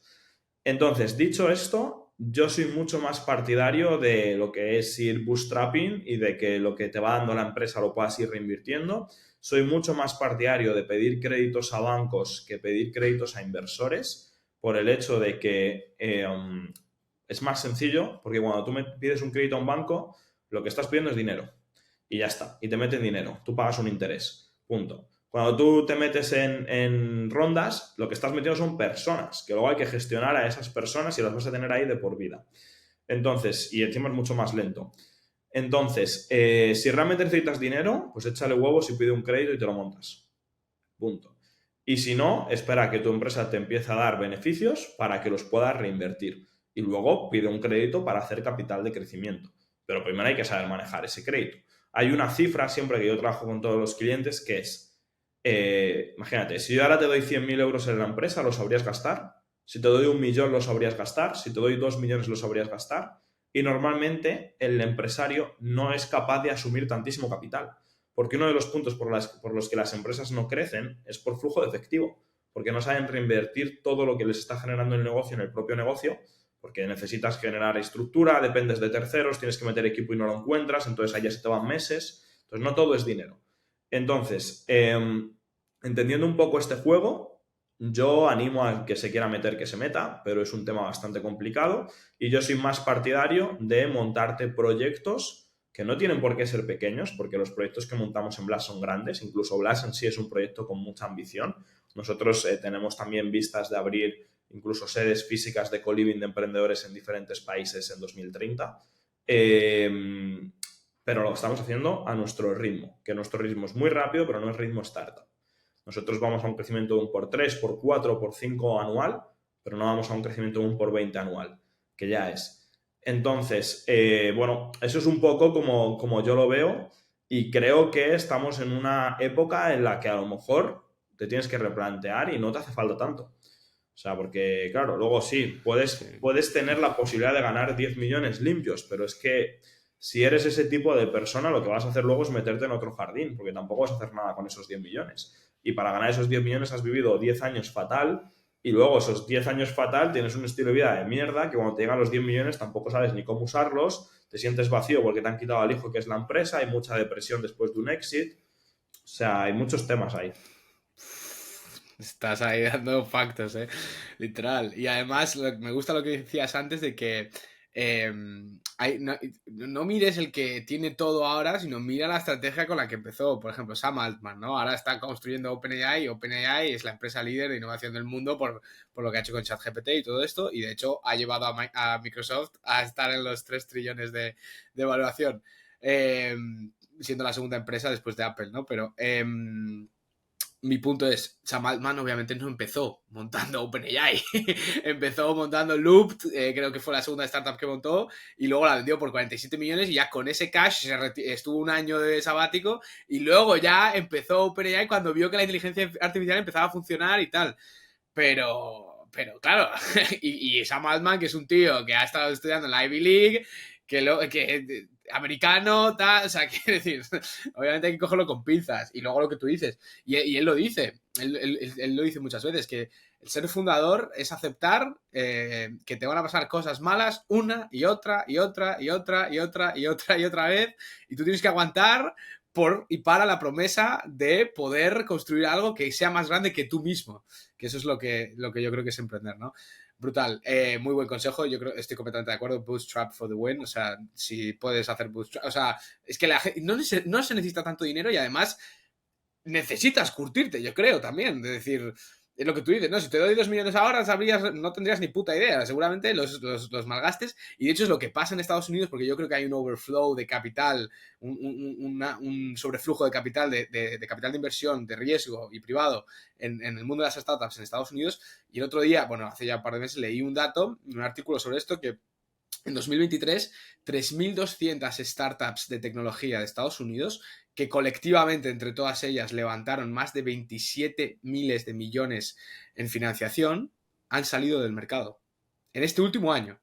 Entonces, dicho esto, yo soy mucho más partidario de lo que es ir bootstrapping y de que lo que te va dando la empresa lo puedas ir reinvirtiendo. Soy mucho más partidario de pedir créditos a bancos que pedir créditos a inversores por el hecho de que es más sencillo, porque cuando tú me pides un crédito a un banco, lo que estás pidiendo es dinero y ya está, y te meten dinero, tú pagas un interés, punto. Cuando tú te metes en rondas, lo que estás metiendo son personas, que luego hay que gestionar a esas personas y las vas a tener ahí de por vida. Entonces, y encima es mucho más lento. Entonces, si realmente necesitas dinero, pues échale huevos y pide un crédito y te lo montas. Punto. Y si no, espera a que tu empresa te empiece a dar beneficios para que los puedas reinvertir. Y luego pide un crédito para hacer capital de crecimiento. Pero primero hay que saber manejar ese crédito. Hay una cifra siempre que yo trabajo con todos los clientes que es, imagínate, si yo ahora te doy 100.000 euros en la empresa, ¿lo sabrías gastar? Si te doy 1.000.000, ¿lo sabrías gastar? Si te doy 2 millones, ¿lo sabrías gastar? Y normalmente el empresario no es capaz de asumir tantísimo capital. Porque uno de los puntos por los que las empresas no crecen es por flujo de efectivo. Porque no saben reinvertir todo lo que les está generando el negocio en el propio negocio. Porque necesitas generar estructura, dependes de terceros, tienes que meter equipo y no lo encuentras, entonces allá se te van meses. Entonces no todo es dinero. Entonces, entendiendo un poco este juego, yo animo al que se quiera meter que se meta, pero es un tema bastante complicado y yo soy más partidario de montarte proyectos que no tienen por qué ser pequeños, porque los proyectos que montamos en Blush son grandes, incluso Blush en sí es un proyecto con mucha ambición. Nosotros tenemos también vistas de abrir incluso sedes físicas de co-living de emprendedores en diferentes países en 2030. Pero lo estamos haciendo a nuestro ritmo, que nuestro ritmo es muy rápido, pero no es ritmo startup. Nosotros vamos a un crecimiento de un por 3, por 4, por 5 anual, pero no vamos a un crecimiento de un por 20 anual, que ya es. Entonces, bueno, eso es un poco como yo lo veo. Y creo que estamos en una época en la que a lo mejor te tienes que replantear y no te hace falta tanto. O sea, porque, claro, luego sí, Sí. puedes tener la posibilidad de ganar 10 millones limpios, pero es que si eres ese tipo de persona, lo que vas a hacer luego es meterte en otro jardín, porque tampoco vas a hacer nada con esos 10 millones. Y para ganar esos 10 millones has vivido 10 años fatal, y luego esos 10 años fatal tienes un estilo de vida de mierda, que cuando te llegan los 10 millones tampoco sabes ni cómo usarlos, te sientes vacío porque te han quitado al hijo que es la empresa, hay mucha depresión después de un exit. O sea, hay muchos temas ahí. Estás ahí dando factos, literal. Y además me gusta lo que decías antes de que no mires el que tiene todo ahora, sino mira la estrategia con la que empezó. Por ejemplo, Sam Altman, ¿no? Ahora está construyendo OpenAI. OpenAI es la empresa líder de innovación del mundo por lo que ha hecho con ChatGPT y todo esto. Y de hecho ha llevado a Microsoft a estar en los 3 trillones de evaluación. Siendo la segunda empresa después de Apple, ¿no? Pero mi punto es, Sam Altman obviamente no empezó montando OpenAI, empezó montando Loop, creo que fue la segunda startup que montó, y luego la vendió por 47 millones y ya con ese cash estuvo un año de sabático y luego ya empezó OpenAI cuando vio que la inteligencia artificial empezaba a funcionar y tal. Pero claro, y Sam Altman, que es un tío que ha estado estudiando en la Ivy League, que americano, tal, o sea, quiero decir, obviamente hay que cogerlo con pinzas. Y luego lo que tú dices, y él lo dice, él lo dice muchas veces, que el ser fundador es aceptar que te van a pasar cosas malas una y otra y otra y otra y otra y otra y otra vez, y tú tienes que aguantar y para la promesa de poder construir algo que sea más grande que tú mismo, que eso es lo que yo creo que es emprender, ¿no? Brutal, muy buen consejo, yo creo, estoy completamente de acuerdo, bootstrap for the win, o sea, si puedes hacer bootstrap, o sea, es que no se necesita tanto dinero y además necesitas curtirte, yo creo, también, de decir, es lo que tú dices, ¿no? Si te doy 2 millones ahora, no tendrías ni puta idea, seguramente los malgastes, y de hecho es lo que pasa en Estados Unidos, porque yo creo que hay un overflow de capital, un sobreflujo de capital, de capital de inversión, de riesgo y privado en el mundo de las startups en Estados Unidos, y el otro día, bueno, hace ya un par de meses leí un dato, un artículo sobre esto, que en 2023, 3.200 startups de tecnología de Estados Unidos, que colectivamente entre todas ellas levantaron más de 27 miles de millones en financiación, han salido del mercado. En este último año.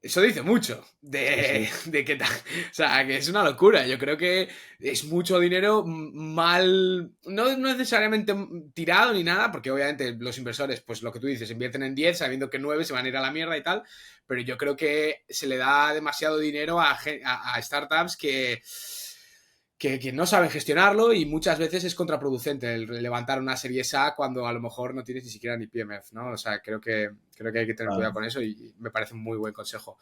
Eso dice mucho Sí, sí. de que, o sea, que es una locura. Yo creo que es mucho dinero mal, no necesariamente tirado ni nada, porque obviamente los inversores, pues lo que tú dices, invierten en 10 sabiendo que 9 se van a ir a la mierda y tal, pero yo creo que se le da demasiado dinero a startups que no saben gestionarlo y muchas veces es contraproducente el levantar una serie A cuando a lo mejor no tienes ni siquiera ni PMF, ¿no? O sea, creo que hay que tener cuidado Claro. con eso y me parece un muy buen consejo.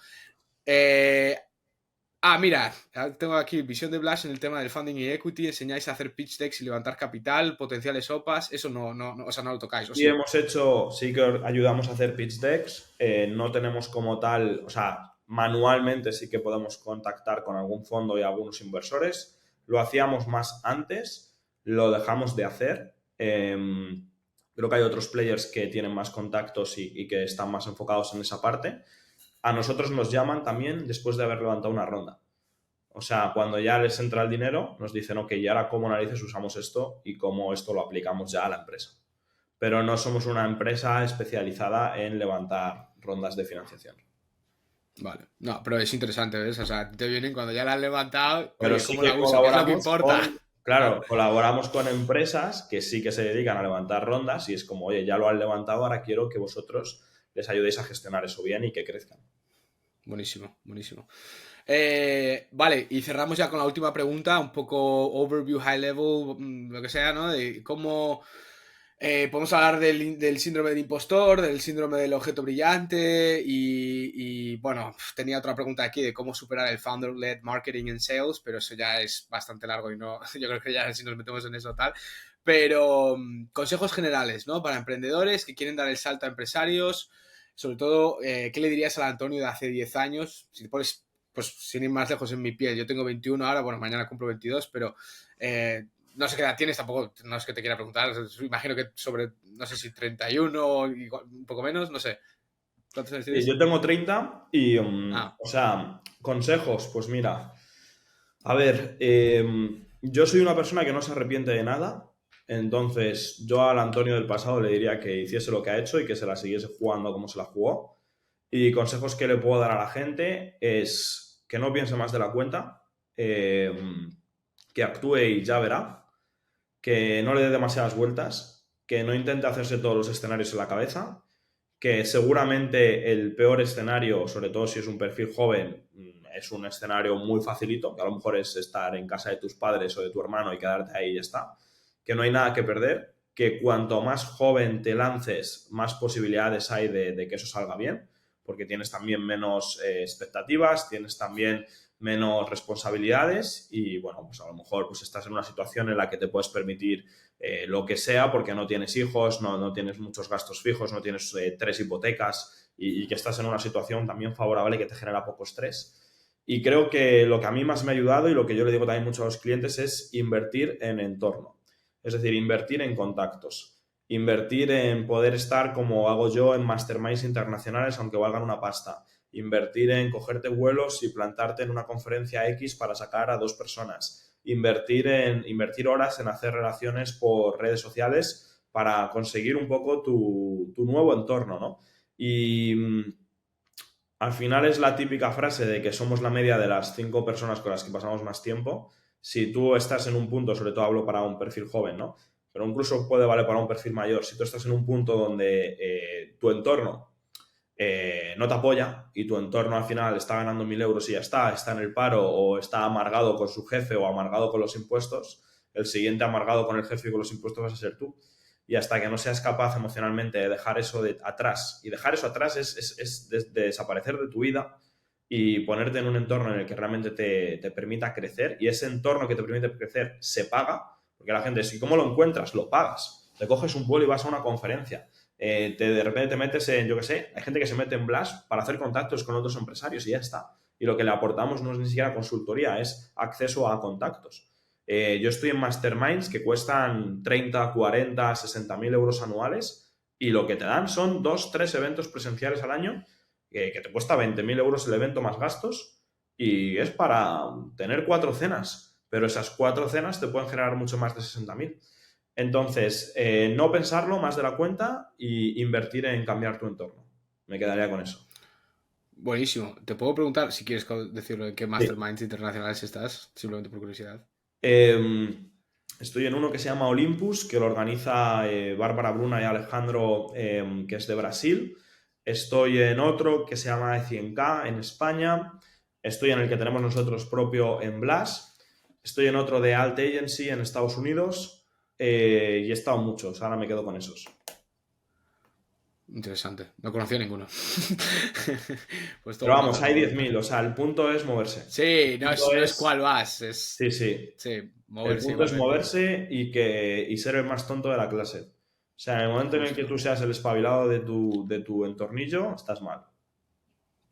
Mira, tengo aquí visión de Blas en el tema del funding y equity, enseñáis a hacer pitch decks y levantar capital, potenciales OPAs, eso no, o sea, no lo tocáis, ¿o Sí sí? hemos hecho, sí que ayudamos a hacer pitch decks, no tenemos como tal, o sea, manualmente sí que podemos contactar con algún fondo y algunos inversores, lo hacíamos más antes, lo dejamos de hacer, creo que hay otros players que tienen más contactos y que están más enfocados en esa parte. A nosotros nos llaman también después de haber levantado una ronda. O sea, cuando ya les entra el dinero, nos dicen, ok, ¿y ahora cómo narices usamos esto y cómo esto lo aplicamos ya a la empresa? Pero no somos una empresa especializada en levantar rondas de financiación. Vale, no, pero es interesante, ¿ves? O sea, te vienen cuando ya la han levantado, Pero oye, sí ¿cómo que la uso? ¿Qué es lo que colaboramos importa? con, claro, colaboramos con empresas que sí que se dedican a levantar rondas y es como, oye, ya lo han levantado, ahora quiero que vosotros les ayudéis a gestionar eso bien y que crezcan. Buenísimo, buenísimo. Vale, y cerramos ya con la última pregunta, un poco overview, high level, lo que sea, ¿no? De cómo podemos hablar del síndrome del impostor, del síndrome del objeto brillante bueno, tenía otra pregunta aquí de cómo superar el founder-led marketing and sales, pero eso ya es bastante largo y no, yo creo que ya si nos metemos en eso tal. Pero consejos generales, ¿no? Para emprendedores que quieren dar el salto a empresarios, sobre todo, ¿qué le dirías al Antonio de hace 10 años? Si te pones, pues sin ir más lejos en mi piel, yo tengo 21 ahora, bueno, mañana cumplo 22, pero no sé qué edad tienes, tampoco, no es que te quiera preguntar, imagino que sobre, no sé si 31 o un poco menos, no sé. ¿Cuántos años tienes? Yo tengo 30 y, Ah, o sea, consejos, pues mira, A ver, yo soy una persona que no se arrepiente de nada, entonces yo al Antonio del pasado le diría que hiciese lo que ha hecho y que se la siguiese jugando como se la jugó. Y consejos que le puedo dar a la gente es que no piense más de la cuenta, eh, que actúe y ya verá, que no le dé demasiadas vueltas, que no intente hacerse todos los escenarios en la cabeza, que seguramente el peor escenario, sobre todo si es un perfil joven, es un escenario muy facilito, que a lo mejor es estar en casa de tus padres o de tu hermano y quedarte ahí y ya está, que no hay nada que perder, que cuanto más joven te lances, más posibilidades hay de que eso salga bien, porque tienes también menos expectativas, tienes también menos responsabilidades y bueno, pues a lo mejor pues estás en una situación en la que te puedes permitir lo que sea porque no tienes hijos, no tienes muchos gastos fijos, no tienes 3 hipotecas y que estás en una situación también favorable que te genera poco estrés. Y creo que lo que a mí más me ha ayudado y lo que yo le digo también mucho a los clientes es invertir en entorno. Es decir, invertir en contactos. Invertir en poder estar como hago yo en masterminds internacionales aunque valgan una pasta. Invertir en cogerte vuelos y plantarte en una conferencia X para sacar a 2 personas. Invertir horas en hacer relaciones por redes sociales para conseguir un poco tu nuevo entorno, ¿no? Y al final es la típica frase de que somos la media de las 5 personas con las que pasamos más tiempo. Si tú estás en un punto, sobre todo hablo para un perfil joven, ¿no? Pero incluso puede valer para un perfil mayor. Si tú estás en un punto donde tu entorno no te apoya y tu entorno al final está ganando 1.000 euros y ya está en el paro o está amargado con su jefe o amargado con los impuestos, el siguiente amargado con el jefe y con los impuestos vas a ser tú. Y hasta que no seas capaz emocionalmente de dejar eso atrás, y dejar eso atrás es de desaparecer de tu vida y ponerte en un entorno en el que realmente te permita crecer, y ese entorno que te permite crecer se paga, porque la gente, si cómo lo encuentras, lo pagas. Te coges un vuelo y vas a una conferencia. De repente te metes en, yo qué sé, hay gente que se mete en Blast para hacer contactos con otros empresarios y ya está. Y lo que le aportamos no es ni siquiera consultoría, es acceso a contactos. Yo estoy en masterminds que cuestan 30, 40, 60.000 euros anuales y lo que te dan son 2, 3 eventos presenciales al año que te cuesta 20.000 euros el evento más gastos y es para tener 4 cenas, pero esas 4 cenas te pueden generar mucho más de 60.000. Entonces, no pensarlo más de la cuenta y invertir en cambiar tu entorno. Me quedaría con eso. Buenísimo. Te puedo preguntar, si quieres decirlo, en qué Sí. masterminds internacionales estás, simplemente por curiosidad. Estoy en uno que se llama Olympus, que lo organiza Bárbara Bruna y Alejandro, que es de Brasil. Estoy en otro que se llama E100K en España. Estoy en el que tenemos nosotros propio en Blas. Estoy en otro de Alt Agency en Estados Unidos. Y he estado muchos, ahora me quedo con esos. Interesante. No conocía ninguno. Pues Pero todo vamos, nota, hay todo 10.000, nota. o sea, el punto es moverse. Sí, El punto no es es, cuál vas, es sí, sí, sí, el moverse punto es igualmente. moverse y ser el más tonto de la clase. O sea, en el momento en el que Justo. tú seas el espabilado de tu entornillo, estás mal.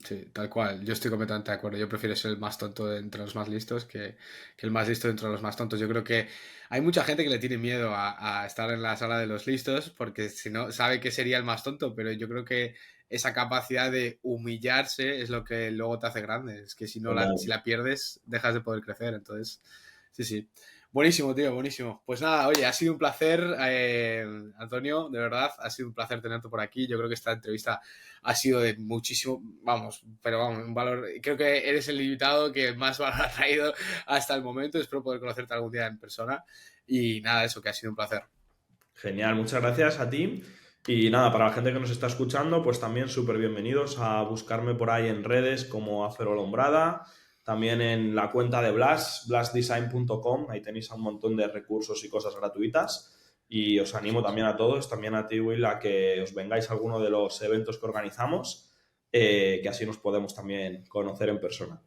Sí, tal cual. Yo estoy completamente de acuerdo. Yo prefiero ser el más tonto entre los más listos que el más listo entre los más tontos. Yo creo que hay mucha gente que le tiene miedo a estar en la sala de los listos porque si no sabe que sería el más tonto, pero yo creo que esa capacidad de humillarse es lo que luego te hace grande. Es que si no Total. si la pierdes, dejas de poder crecer. Entonces, sí, sí. Buenísimo, tío, buenísimo. Pues nada, oye, ha sido un placer, Antonio, de verdad, ha sido un placer tenerte por aquí. Yo creo que esta entrevista ha sido de muchísimo, vamos, pero vamos, un valor. Creo que eres el invitado que más valor ha traído hasta el momento. Espero poder conocerte algún día en persona. Y nada, eso, que ha sido un placer. Genial, muchas gracias a ti. Y nada, para la gente que nos está escuchando, pues también súper bienvenidos a buscarme por ahí en redes como Acerolombrada, también en la cuenta de Blas, blasdesign.com, ahí tenéis un montón de recursos y cosas gratuitas. Y os animo Eso es. también a todos, también a ti, Will, a que os vengáis a alguno de los eventos que organizamos, que así nos podemos también conocer en persona.